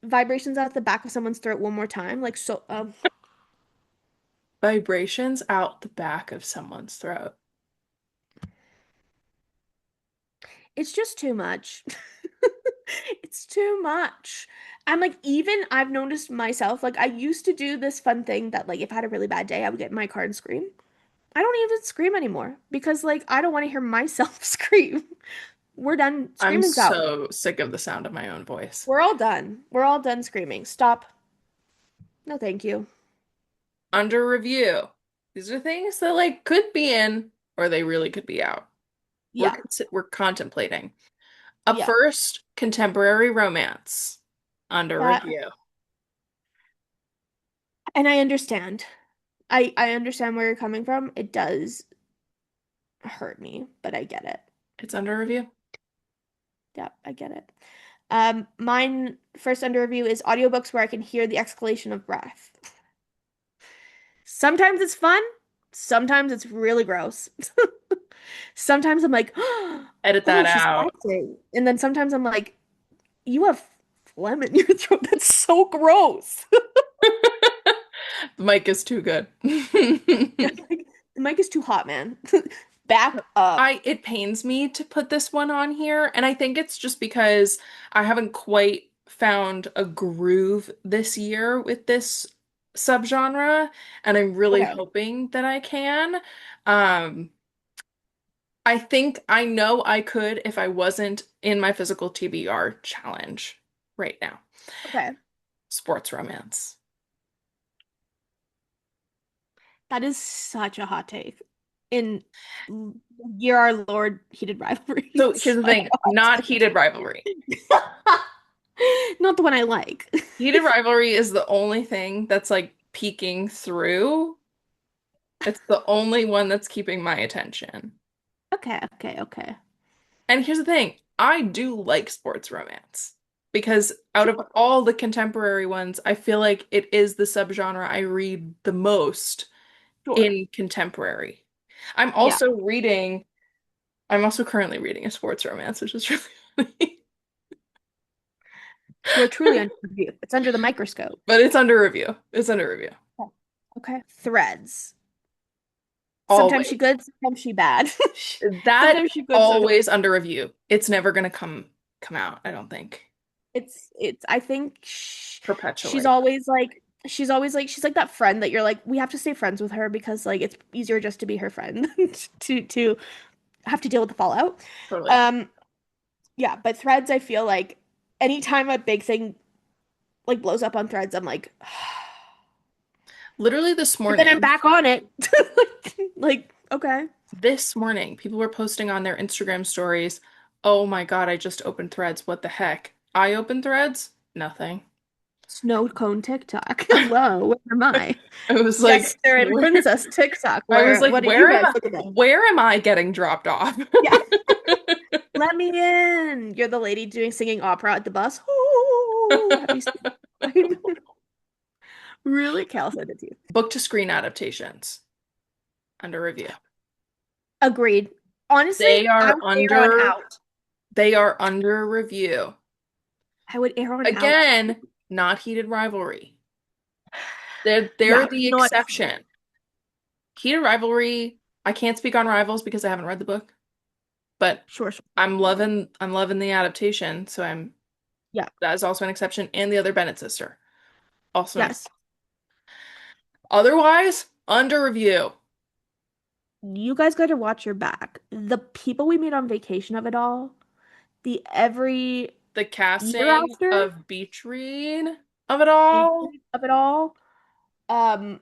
vibrations at the back of someone's throat one more time, like so Vibrations out the back of someone's throat. it's just too much. It's too much. I'm like, even I've noticed myself, like I used to do this fun thing that like if I had a really bad day, I would get in my car and scream. I don't even scream anymore because like I don't want to hear myself scream. We're done. I'm Screaming's out. so sick of the sound of my own voice. We're all done. We're all done screaming. Stop. No, thank you. Under review. These are things that like could be in or they really could be out. Yeah. We're contemplating. Up Yeah. first, contemporary romance. Under That review. and I understand. I understand where you're coming from. It does hurt me, but I get it. It's under review. Yeah, I get it. Mine first under review is audiobooks where I can hear the exhalation of breath. Sometimes it's fun, sometimes it's really gross. Sometimes I'm like, Edit oh, that she's out. sexy. And then sometimes I'm like, you have phlegm in your throat. That's so gross. The mic is too good. Like, the mic is too hot, man. Back up. It pains me to put this one on here, and I think it's just because I haven't quite found a groove this year with this subgenre, and I'm really Okay. hoping that I can. Um, I think I know I could if I wasn't in my physical TBR challenge right now. Okay. Sports romance. That is such a hot take. In Year Our Lord Heated So Rivalries. here's the Such thing, a hot not take. heated rivalry. Not the one I like. Heated rivalry is the only thing that's like peeking through. It's the only one that's keeping my attention. Okay, okay, okay. And here's the thing, I do like sports romance because out of Sure, all the contemporary ones, I feel like it is the subgenre I read the most sure. in contemporary. I'm Yeah. also reading, I'm also currently reading a sports romance, which is really funny. We're truly under review. It's under the microscope. But it's under review. It's under review. Okay. Okay. Threads. Sometimes Always. she good, sometimes she bad. That Sometimes she good, sometimes always under review. It's never gonna come out, I don't think. it's I think Perpetually. she's like that friend that you're like we have to stay friends with her because like it's easier just to be her friend to have to deal with the fallout. Totally. Um yeah, but threads I feel like anytime a big thing like blows up on threads I'm like Literally this but then I'm morning, back on it. Like okay. people were posting on their Instagram stories, "Oh my God, I just opened Threads. What the heck?" I opened Threads? Nothing. Snow cone TikTok. Hello, where am I? I was like, Yes, sir and where? princess TikTok. I was like, What are you guys looking at? where am I getting dropped off? Yeah. Let me in. You're the lady doing singing opera at the bus. Ooh, have you seen? Really? Okay, I'll send it to you. Book to screen adaptations under review. Agreed. Honestly, They I are would err on under out. they are under review. I would err on out. Again, not heated rivalry. They're Yeah, the not exception. Heated rivalry, I can't speak on Rivals because I haven't read the book, but sure, sure. I'm loving the adaptation, so I'm Yeah. that is also an exception, and the other Bennett sister. Also an Yes. exception. Otherwise, under review. You guys got to watch your back. The people we meet on vacation of it all, the every The year casting after of Beach Read of it all. of it all, um,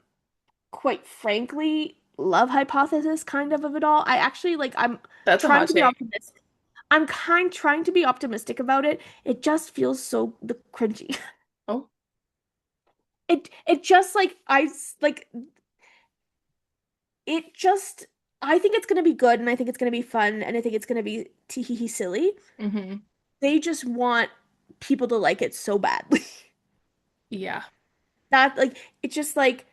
quite frankly, love hypothesis kind of it all. I actually like I'm That's a trying hot to be take. optimistic. I'm kind trying to be optimistic about it. It just feels so the cringy. Oh, It just like like it just I think it's gonna be good and I think it's gonna be fun and I think it's gonna be tee hee hee silly. mm-hmm. They just want people to like it so badly. Yeah. That like it's just like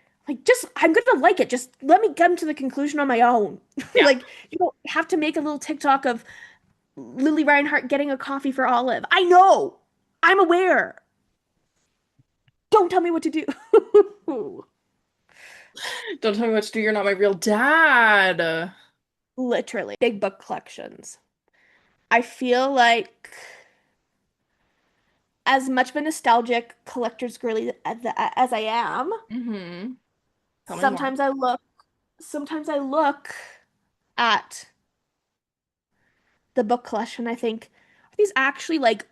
just I'm gonna like it. Just let me come to the conclusion on my own. Yeah. Like you don't have to make a little TikTok of Lily Reinhart getting a coffee for Olive. I know. I'm aware. Don't tell me what to do. Don't tell me what to do. You're not my real dad. Literally. Big book collections. I feel like as much of a nostalgic collector's girly as I am, Mm-hmm. Tell me more. sometimes I look sometimes I look at the book collection, I think, are these actually like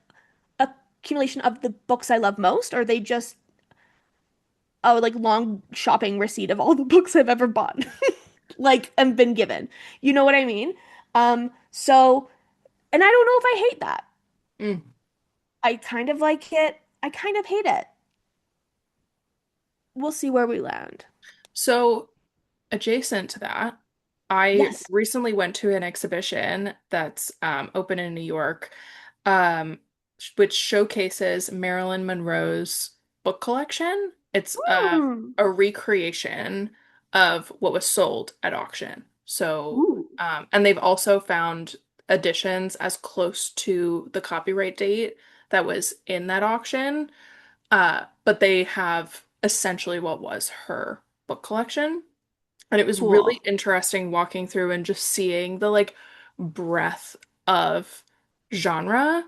accumulation of the books I love most, or are they just a like long shopping receipt of all the books I've ever bought, like and been given? You know what I mean? So, and I don't know if I hate that. Mm. I kind of like it. I kind of hate it. We'll see where we land. So, adjacent to that, I Yes. recently went to an exhibition that's open in New York, um, which showcases Marilyn Monroe's book collection. It's Hmm. a recreation of what was sold at auction. So, Ooh. and they've also found editions as close to the copyright date that was in that auction. But they have essentially what was her book collection. And it was really Cool. interesting walking through and just seeing the like breadth of genre,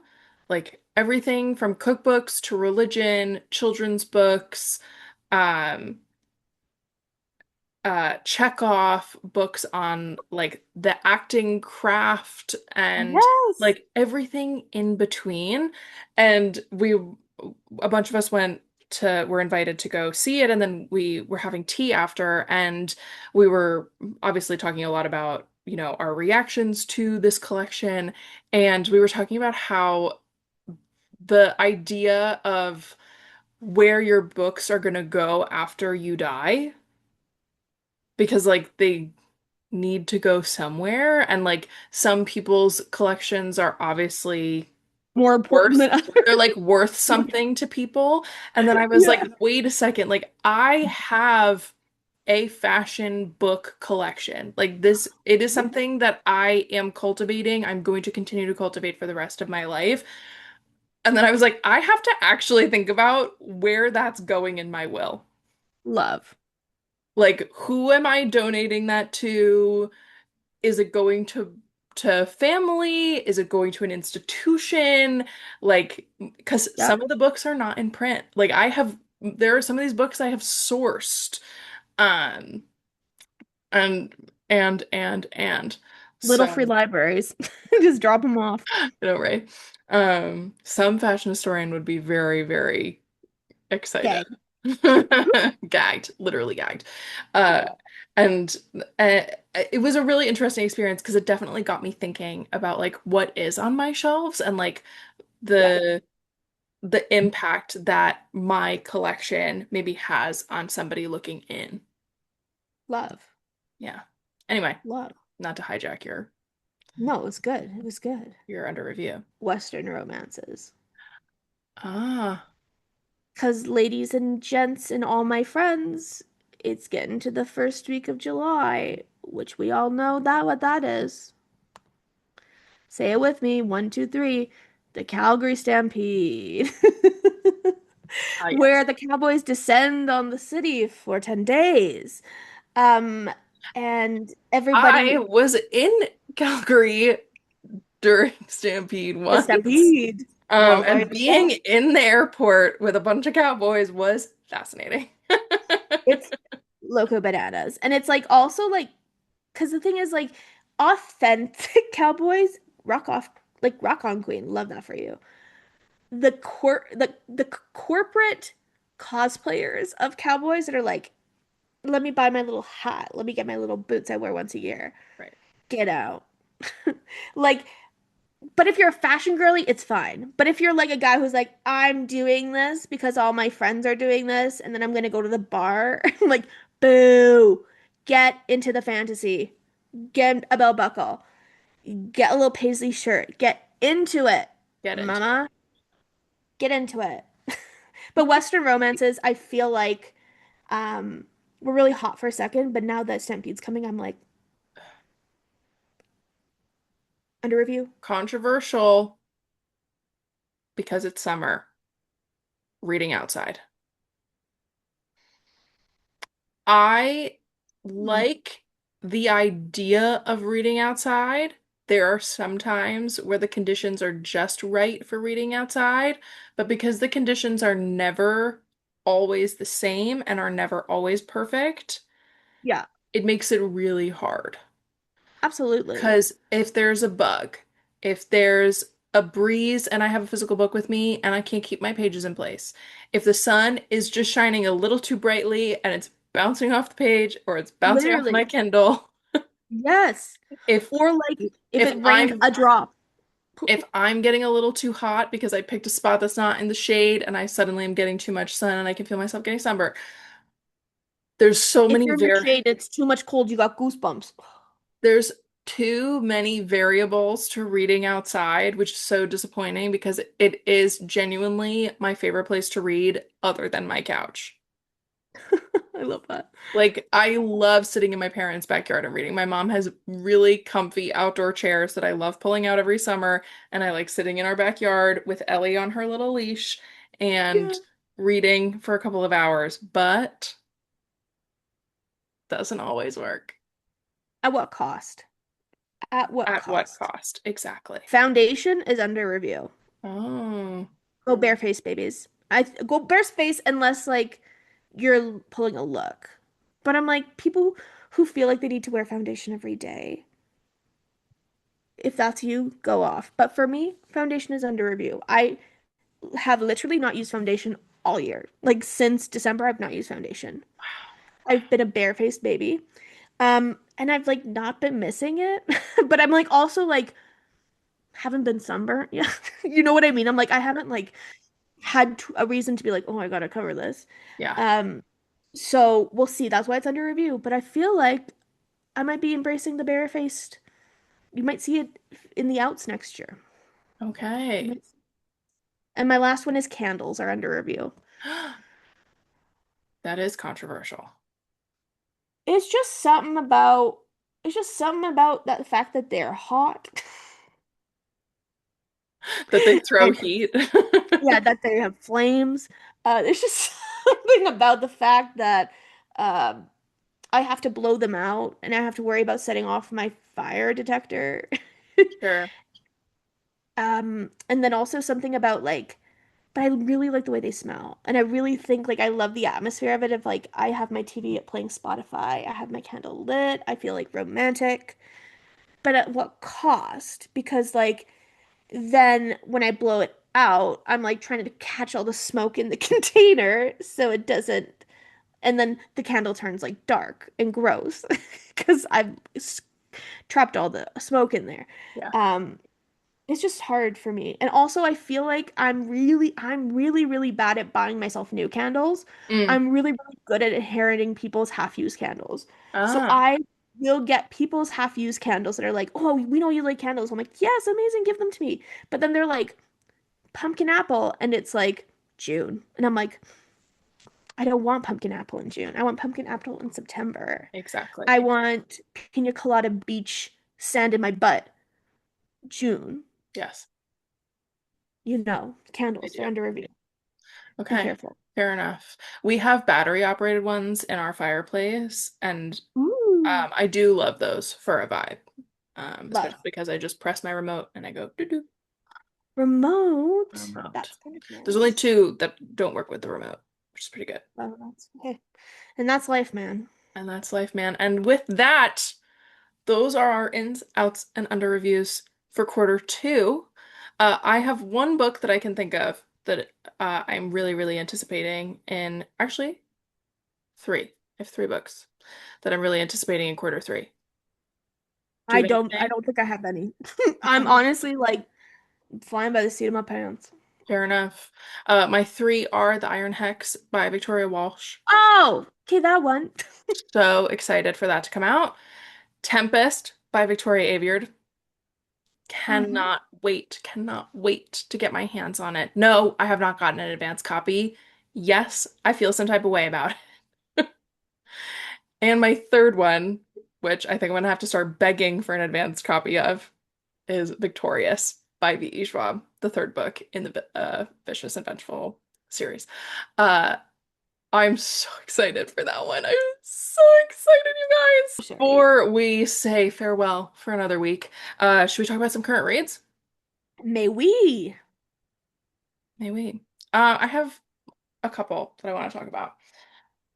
like everything from cookbooks to religion, children's books, um, Chekhov books on like the acting craft and Yes. like everything in between. And a bunch of us were invited to go see it, and then we were having tea after, and we were obviously talking a lot about, our reactions to this collection. And we were talking about how the idea of where your books are going to go after you die, because like they need to go somewhere, and like some people's collections are obviously More important worth than they're others. like worth something to people. And then I was like, Yeah. wait a second, like I have a fashion book collection. Like this, it is something that I am cultivating. I'm going to continue to cultivate for the rest of my life. And then I was like, I have to actually think about where that's going in my will. Love. Like, who am I donating that to? Is it going to family? Is it going to an institution? Like, because Yep. some of the books are not in print. Like there are some of these books I have sourced. Um, and and Little free so, libraries. Just drop them off. right. Some fashion historian would be very, very excited. Gay. Gagged, literally gagged. Uh, Yeah. and it was a really interesting experience because it definitely got me thinking about like what is on my shelves and like Yeah. the the impact that my collection maybe has on somebody looking in. Love. Yeah. Anyway, Love. not to hijack No, it was good. It was good. your under review. Western romances. Ah, Because, ladies and gents, and all my friends, it's getting to the first week of July, which we all know that what that is. Say it with me. One, two, three. The Calgary Stampede. ah, yes. Where the Cowboys descend on the city for 10 days. Um, and I everybody, was in Calgary during Stampede the once. Stampede. Well, there And you being go. in the airport with a bunch of cowboys was fascinating. It's loco bananas. And it's like also like, because the thing is like authentic cowboys, rock off, like rock on queen, love that for you. The corporate cosplayers of cowboys that are like, let me buy my little hat, let me get my little boots I wear once a year. Right, Get out. Like, but if you're a fashion girly, it's fine. But if you're like a guy who's like, I'm doing this because all my friends are doing this, and then I'm gonna go to the bar, I'm like, boo. Get into the fantasy. Get a belt buckle. Get a little paisley shirt. Get into it. Get into it. Mama, get into it. But Western romances, I feel like um were really hot for a second, but now that Stampede's coming, I'm like under review. Controversial because it's summer. Reading outside. I Hmm. like the idea of reading outside. There are some times where the conditions are just right for reading outside, but because the conditions are never always the same and are never always perfect, Yeah, it makes it really hard. absolutely. Because if there's a bug, if there's a breeze and I have a physical book with me and I can't keep my pages in place, if the sun is just shining a little too brightly and it's bouncing off the page or it's bouncing off my Literally. Kindle, Yes. if Or like if if it rained I'm a drop. if I'm getting a little too hot because I picked a spot that's not in the shade and I suddenly am getting too much sun and I can feel myself getting sunburned. There's so If many you're in the shade, it's too much cold, you got goosebumps. there's too many variables to reading outside, which is so disappointing because it is genuinely my favorite place to read other than my couch. I love that. Like, I love sitting in my parents' backyard and reading. My mom has really comfy outdoor chairs that I love pulling out every summer, and I like sitting in our backyard with Ellie on her little leash and Yeah. reading for a couple of hours, but doesn't always work. At what cost? At what At what cost? cost? Exactly. Foundation is under review. Oh, Go bareface, babies. Go bareface unless like you're pulling a look. But I'm like people who feel like they need to wear foundation every day. If that's you, go off. But for me, foundation is under review. I have literally not used foundation all year. Like since December, I've not used foundation. I've been a barefaced baby. And I've like not been missing it, but I'm like also like haven't been sunburnt. Yeah. You know what I mean? I'm like I haven't like had a reason to be like, "Oh, I gotta cover this." yeah. Um, so we'll see. That's why it's under review, but I feel like I might be embracing the barefaced. You might see it in the outs next year. You Okay. might. And my last one is candles are under review. That is controversial. It's just something about it's just something about that fact that they're hot. That they throw And heat. yeah, that they have flames. There's just something about the fact that um I have to blow them out and I have to worry about setting off my fire detector. Sure. And then also something about like, but I really like the way they smell. And I really think like I love the atmosphere of it of like I have my TV playing Spotify, I have my candle lit, I feel like romantic. But at what cost? Because like then when I blow it out, I'm like trying to catch all the smoke in the container so it doesn't, and then the candle turns like dark and gross because I've trapped all the smoke in there. Yeah. Um, it's just hard for me. And also I feel like I'm really bad at buying myself new candles. Mm. I'm really good at inheriting people's half-used candles. So Ah, I will get people's half-used candles that are like, "Oh, we know you like candles." I'm like, "Yes, amazing, give them to me." But then they're like pumpkin apple and it's like June. And I'm like, "I don't want pumpkin apple in June. I want pumpkin apple in September. exactly. I want pina colada beach sand in my butt June." Yes, I Candles, do. they're under review. Be Okay, careful. fair enough. We have battery operated ones in our fireplace, and Ooh, I do love those for a vibe. love. Especially because I just press my remote and I go doo doo Remote. remote. That's kind of There's only nice. two that don't work with the remote, which is pretty good. Oh, that's okay. And that's life, man. And that's life, man. And with that, those are our ins, outs, and under reviews for quarter two. I have one book that I can think of that I'm really, really anticipating in actually three. I have three books that I'm really anticipating in quarter three. Do you have I anything? don't think I have any. I'm Okay, honestly like flying by the seat of my pants. fair enough. My three are The Iron Hex by Victoria Walsh. Oh, okay, that one. So excited for that to come out. Tempest by Victoria Aveyard. Hmm. cannot wait to get my hands on it. No, I have not gotten an advance copy. Yes, I feel some type of way about it. And my third one, which I think I'm gonna have to start begging for an advance copy of, is Victorious by V.E. Schwab, the third book in the Vicious and Vengeful series. Uh, I'm so excited for that one. I'm so excited, you guys. Sorry. Before we say farewell for another week, should we talk about some current reads? May we? Maybe. I have a couple that I want to talk about.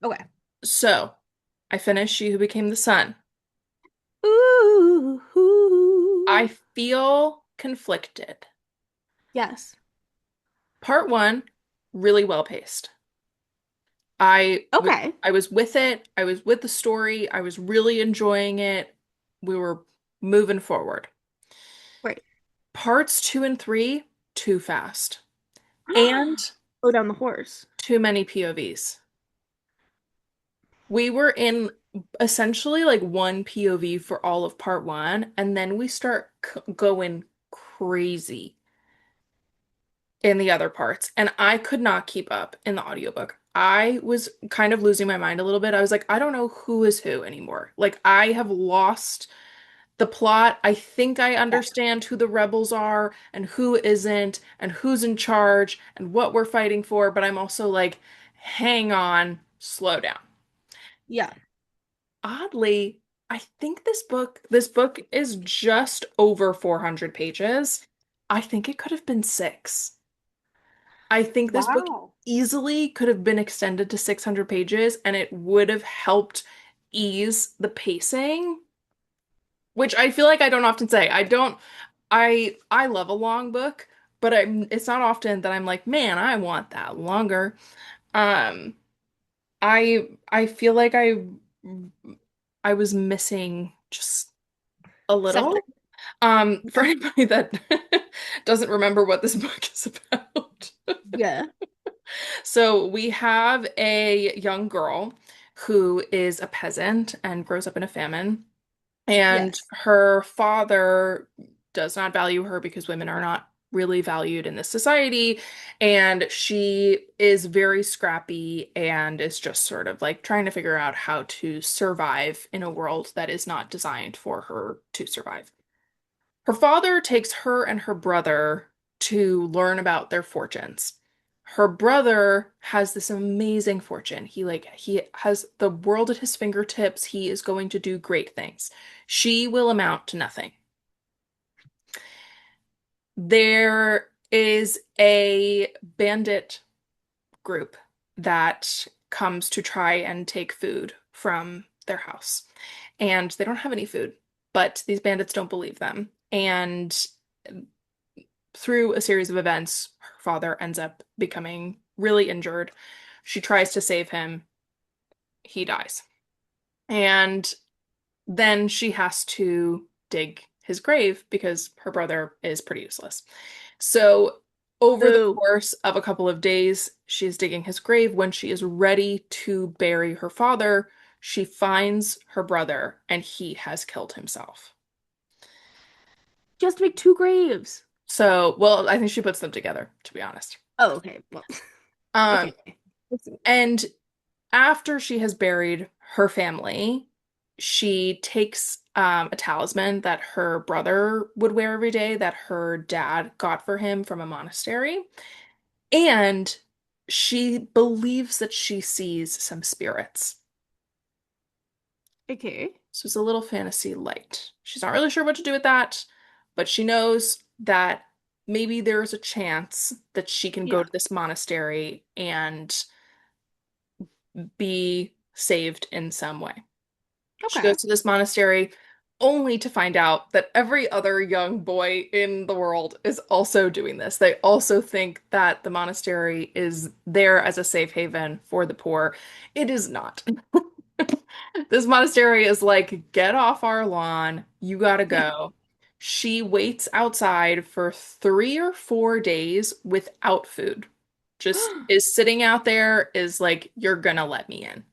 Okay. So, I finished She Who Became the Sun. Ooh, I ooh. feel conflicted. Yes. Part one, really well paced. I w Okay. I was with it. I was with the story. I was really enjoying it. We were moving forward. Great. Parts two and three, too fast. And Go down the horse. too many POVs. We were in essentially like one POV for all of part one, and then we start going crazy in the other parts. And I could not keep up in the audiobook. I was kind of losing my mind a little bit. I was like, I don't know who is who anymore. Like, I have lost the plot. I think I Yeah. understand who the rebels are and who isn't, and who's in charge and what we're fighting for, but I'm also like, hang on, slow down. Yeah. Oddly, I think this book is just over 400 pages. I think it could have been six. I think this book Wow. easily could have been extended to 600 pages and it would have helped ease the pacing, which I feel like I don't often say. I love a long book, but it's not often that I'm like, man, I want that longer. Um I feel like I was missing just a Something. little. For anybody that doesn't remember what this book is about. Yeah. So we have a young girl who is a peasant and grows up in a famine, and Yes. her father does not value her because women are not really valued in this society, and she is very scrappy and is just sort of like trying to figure out how to survive in a world that is not designed for her to survive. Her father takes her and her brother to learn about their fortunes. Her brother has this amazing fortune. He has the world at his fingertips. He is going to do great things. She will amount to nothing. There is a bandit group that comes to try and take food from their house. And they don't have any food, but these bandits don't believe them. And through a series of events, her father ends up becoming really injured. She tries to save him. He dies. And then she has to dig his grave because her brother is pretty useless. So, over the Boo. course of a couple of days, she's digging his grave. When she is ready to bury her father, she finds her brother and he has killed himself. Just make two graves. So, well, I think she puts them together, to be honest. Oh, okay. Well, Um, okay. Let's see. and after she has buried her family, she takes a talisman that her brother would wear every day that her dad got for him from a monastery. And she believes that she sees some spirits. Okay. So it's a little fantasy light. She's not really sure what to do with that, but she knows that maybe there's a chance that she can go Yeah. to this monastery and be saved in some way. She Okay. goes to this monastery only to find out that every other young boy in the world is also doing this. They also think that the monastery is there as a safe haven for the poor. It is not. This monastery is like, get off our lawn. You gotta go. She waits outside for 3 or 4 days without food. Just is sitting out there, is like, you're gonna let me in.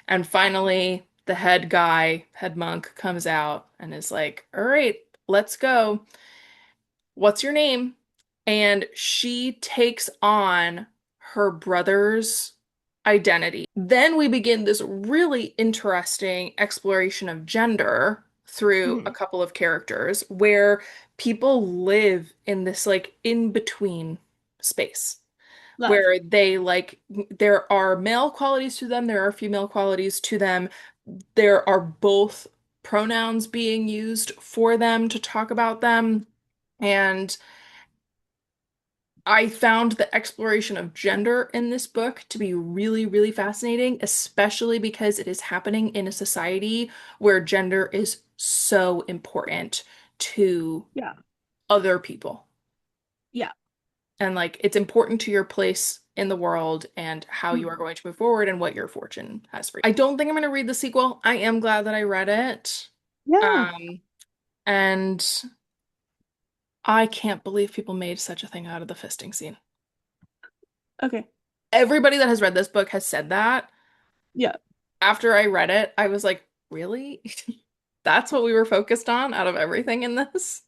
And finally, the head guy, head monk, comes out and is like, all right, let's go. what's your name? And she takes on her brother's identity. Then we begin this really interesting exploration of gender through a Hmm. couple of characters where people live in this like in between space Love. where they like there are male qualities to them, there are female qualities to them. There are both pronouns being used for them to talk about them. And I found the exploration of gender in this book to be really, really fascinating, especially because it is happening in a society where gender is so important to Yeah. other people. Yeah. And like it's important to your place in the world and how you are Mhm. going to move forward and what your fortune has for you. I don't think I'm going to read the sequel. I am glad that I read it. Yeah. Um, and I can't believe people made such a thing out of the fisting scene. Okay. Everybody that has read this book has said that. Yeah. After I read it, I was like, really? That's what we were focused on out of everything in this?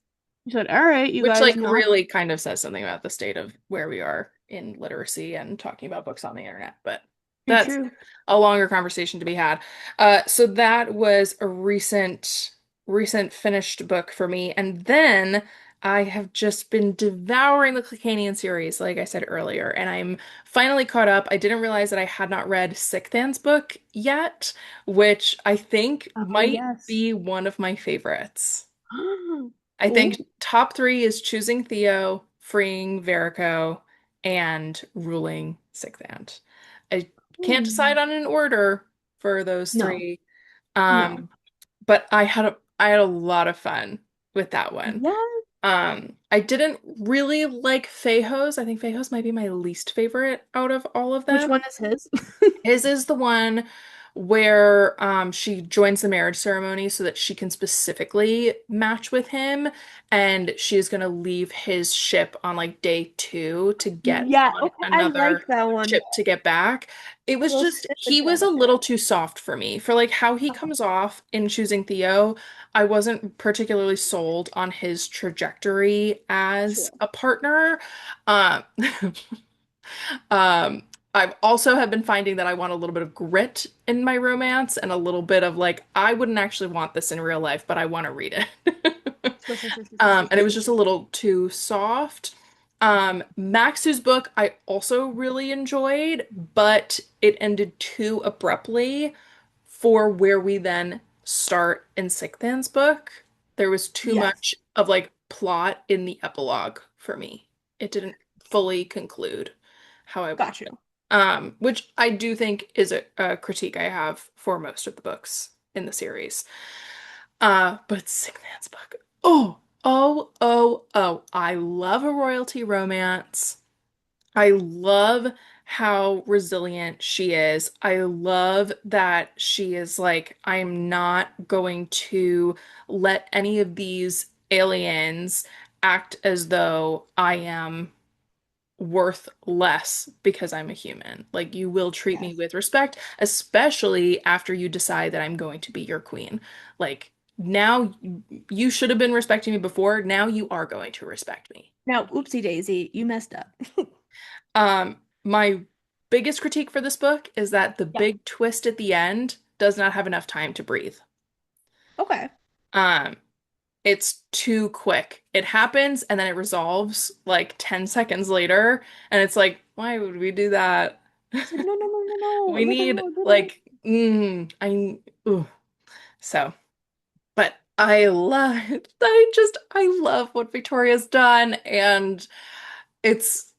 You said, all right, you Which guys like knock. really kind of says something about the state of where we are in literacy and talking about books on the internet, but True, that's true. a longer conversation to be had. So that was a recent finished book for me. And then I have just been devouring the Clickanian series, like I said earlier, and I'm finally caught up. I didn't realize that I had not read Sickthan's book yet, which I think Oh, might yes. be one of my favorites. I think Oh, top three is choosing Theo, freeing Verico, and ruling Sickthand. I can't decide on an order for those no, three. no. Um, but I had a lot of fun with that one. Yeah. I didn't really like Feiho's. I think Feiho's might be my least favorite out of all of Which them. one is his? His is the one where she joins the marriage ceremony so that she can specifically match with him, and she's gonna leave his ship on like day two to get Yeah, on okay. I another like that one. ship to get back. It was Little just snippet he was a benefit. little too soft for me for like how he comes off in choosing Theo. I wasn't particularly sold on his trajectory as True. a partner. Um, Um, I've also have been finding that I want a little bit of grit in my romance and a little bit of like, I wouldn't actually want this in real life, but I want to read it. Sure, sure, sure, sure, sure, sure, And sure, it was sure, just a sure. little too soft. Max's book I also really enjoyed, but it ended too abruptly for where we then start in Sikthan's book. There was too Yes, much of like plot in the epilogue for me. It didn't fully conclude how I got wanted. you. Which I do think is a critique I have for most of the books in the series. But Sickman's book. Oh. I love a royalty romance. I love how resilient she is. I love that she is like, I'm not going to let any of these aliens act as though I am worth less because I'm a human. Like, you will treat me Yes. with respect, especially after you decide that I'm going to be your queen. Like, now you should have been respecting me before. Now you are going to respect me. Now, oopsie daisy, you messed up. My biggest critique for this book is that the Yeah. big twist at the end does not have enough time to breathe. Okay. Um, it's too quick. It happens and then it resolves like 10 seconds later, and it's like, why would we do that? It's like, no, no, no, no, no. A We little need more, little. like, ooh. So, but I love what Victoria's done, and it's,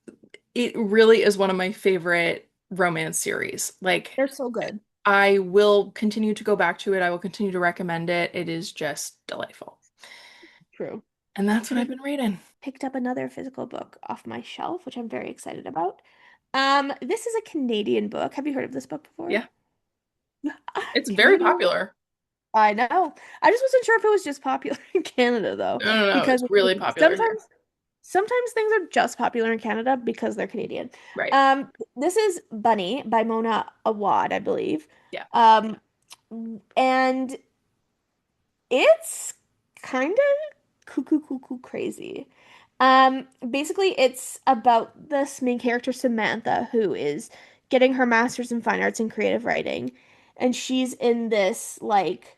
it really is one of my favorite romance series. Like, They're so good. I will continue to go back to it. I will continue to recommend it. It is just delightful. True. And that's what I've True. been reading. Picked up another physical book off my shelf, which I'm very excited about. This is a Canadian book. Have you heard of this book before? Yeah, it's very Canadian. popular. I know. I just wasn't sure if it was just popular in Canada though, No, it's because really popular here. sometimes things are just popular in Canada because they're Canadian. Right. This is Bunny by Mona Awad, I believe. Yeah. Um, and it's kind of cuckoo crazy. Basically it's about this main character Samantha who is getting her master's in fine arts and creative writing. And she's in this like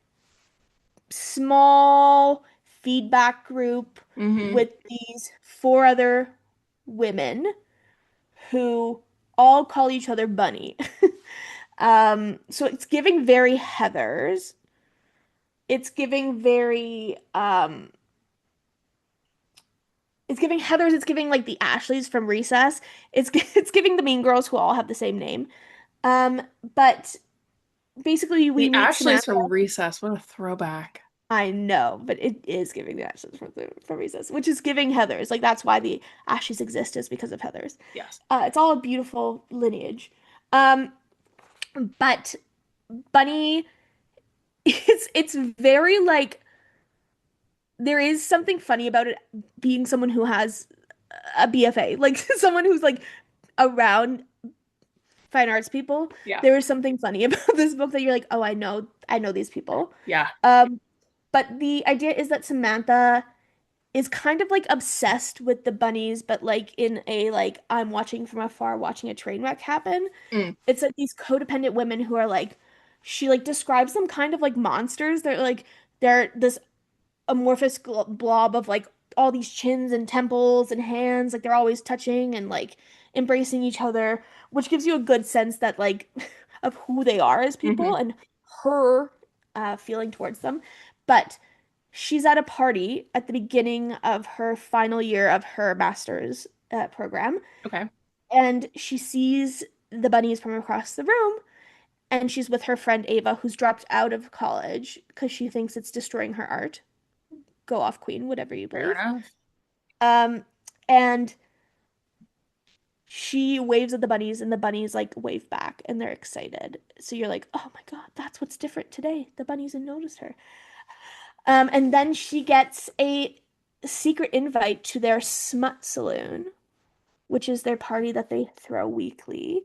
small feedback group Hmm. with these four other women who all call each other Bunny. So it's giving very Heathers. It's giving very it's giving Heathers, it's giving like the Ashleys from Recess. It's giving the Mean Girls who all have the same name. Um, but basically we The meet Ashleys Samantha. from Recess. What a throwback. I know, but it is giving the Ashleys from Recess, which is giving Heathers. Like that's why the Ashleys exist is because of Heathers. Yes. It's all a beautiful lineage. Um, but Bunny, it's very like there is something funny about it being someone who has a BFA, like someone who's like around fine arts people. Yeah. There is something funny about this book that you're like, oh, I know these people. Yeah. Um, but the idea is that Samantha is kind of like obsessed with the bunnies, but like in a like I'm watching from afar, watching a train wreck happen. Mm. It's like these codependent women who are like, she like describes them kind of like monsters. They're this amorphous blob of like all these chins and temples and hands. Like they're always touching and like embracing each other, which gives you a good sense that like of who they are as people Hmm. and her feeling towards them. But she's at a party at the beginning of her final year of her master's program, Okay. and she sees the bunnies from across the room. And she's with her friend Ava, who's dropped out of college because she thinks it's destroying her art. Go off, queen, whatever you Fair believe. enough. Um, and she waves at the bunnies, and the bunnies like wave back, and they're excited. So you're like, oh my God, that's what's different today. The bunnies have noticed her. And then she gets a secret invite to their smut saloon, which is their party that they throw weekly.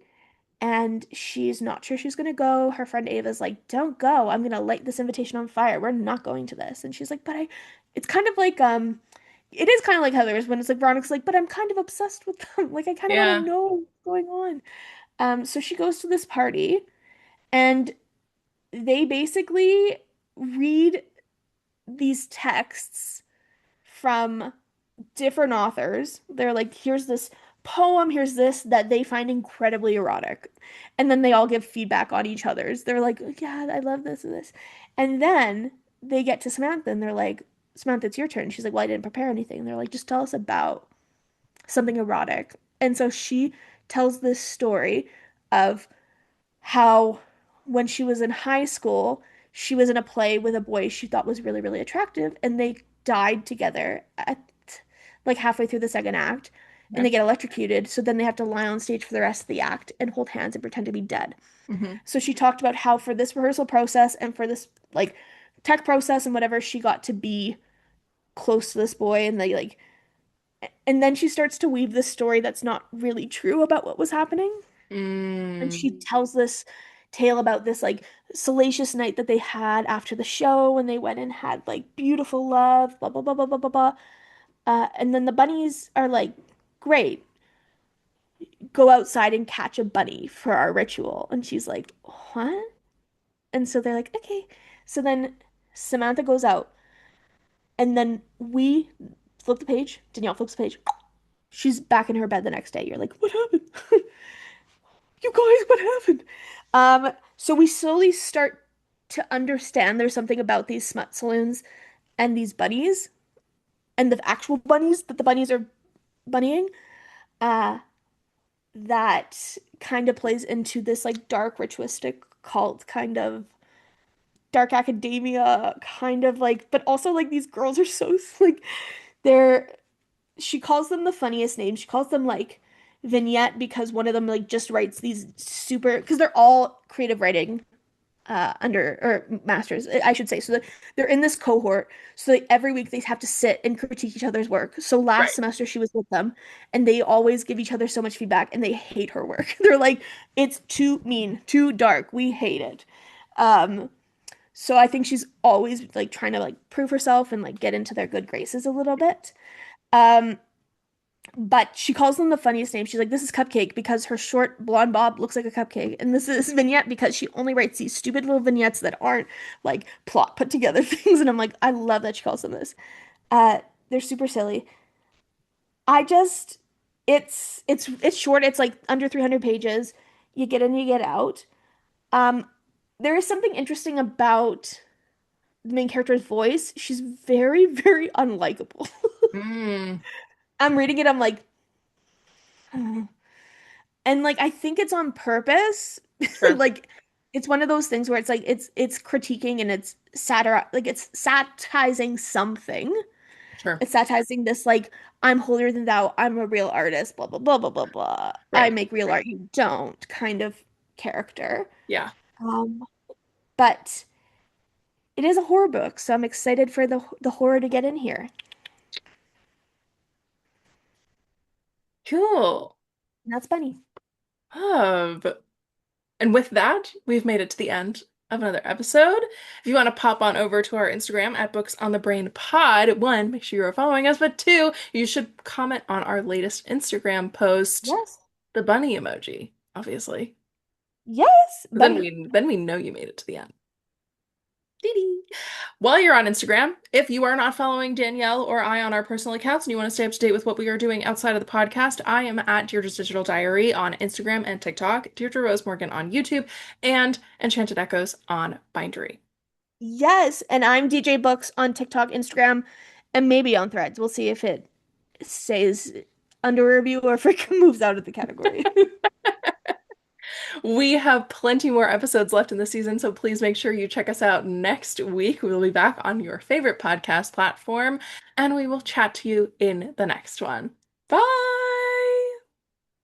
And she's not sure she's gonna go. Her friend Ava's like, "Don't go. I'm gonna light this invitation on fire. We're not going to this." And she's like, "But I," it's kind of like it is kind of like Heather's when it's like Veronica's like, "But I'm kind of obsessed with them. Like I kind of want to Yeah. know what's going on." So she goes to this party and they basically read these texts from different authors. They're like, here's this poem, here's this that they find incredibly erotic. And then they all give feedback on each other's. They're like, yeah, I love this and this. And then they get to Samantha and they're like, Samantha, it's your turn. She's like, well, I didn't prepare anything. And they're like, just tell us about something erotic. And so she tells this story of how when she was in high school, she was in a play with a boy she thought was really, really attractive, and they died together at like halfway through the second act, and Okay. they get electrocuted. So then they have to lie on stage for the rest of the act and hold hands and pretend to be dead. Hmm. So she talked about how for this rehearsal process and for this like tech process and whatever, she got to be close to this boy, and they like, and then she starts to weave this story that's not really true about what was happening. And Mm. she tells this tale about this like salacious night that they had after the show and they went and had like beautiful love, blah blah blah blah blah blah blah. And then the bunnies are like, "Great, go outside and catch a bunny for our ritual." And she's like, "What?" And so they're like, "Okay." So then Samantha goes out, and then we flip the page. Danielle flips the page. She's back in her bed the next day. You're like, "What happened?" You guys, what happened? So we slowly start to understand there's something about these smut saloons and these bunnies and the actual bunnies that the bunnies are bunnying, uh, that kind of plays into this like dark ritualistic cult kind of dark academia kind of like, but also like these girls are so like they're she calls them the funniest names. She calls them like vignette because one of them like just writes these super because they're all creative writing under or masters, I should say. So they're in this cohort. So like, every week they have to sit and critique each other's work. So last Right. semester she was with them, and they always give each other so much feedback, and they hate her work. They're like, it's too mean, too dark. We hate it. Um, so I think she's always like trying to like prove herself and like get into their good graces a little bit. Um, But she calls them the funniest name. She's like, this is Cupcake because her short blonde bob looks like a cupcake. And this is Vignette because she only writes these stupid little vignettes that aren't like plot put together things. And I'm like, I love that she calls them this. Uh, they're super silly. I just, it's short. It's like under 300 pages. You get in, you get out. Um, there is something interesting about the main character's voice. She's very, very unlikable. Mm, I'm reading it, I'm like, and like I think it's on purpose. sure, Like it's one of those things where it's like it's critiquing and it's it's satirizing something. sure. It's satirizing this like I'm holier than thou, I'm a real artist, blah blah blah blah blah blah. I Right. make real art, you don't kind of character. Yeah. Um, but it is a horror book, so I'm excited for the horror to get in here. Cool. And that's funny. But and with that, we've made it to the end of another episode. If you want to pop on over to our Instagram at Books on the Brain Pod, one, make sure you're following us, but two, you should comment on our latest Instagram post, Yes. the bunny emoji, obviously. Yes, Then bunny. we know you made it to the end. Dee-dee. While you're on Instagram, if you are not following Danielle or I on our personal accounts and you want to stay up to date with what we are doing outside of the podcast, I am at Deirdre's Digital Diary on Instagram and TikTok, Deirdre Rose Morgan on YouTube, and Enchanted Echoes on Bindery. Yes, and I'm DJ Books on TikTok, Instagram, and maybe on Threads. We'll see if it stays under review or if it moves out of the category. We have plenty more episodes left in the season, so please make sure you check us out next week. We will be back on your favorite podcast platform, and we will chat to you in the next one. Bye!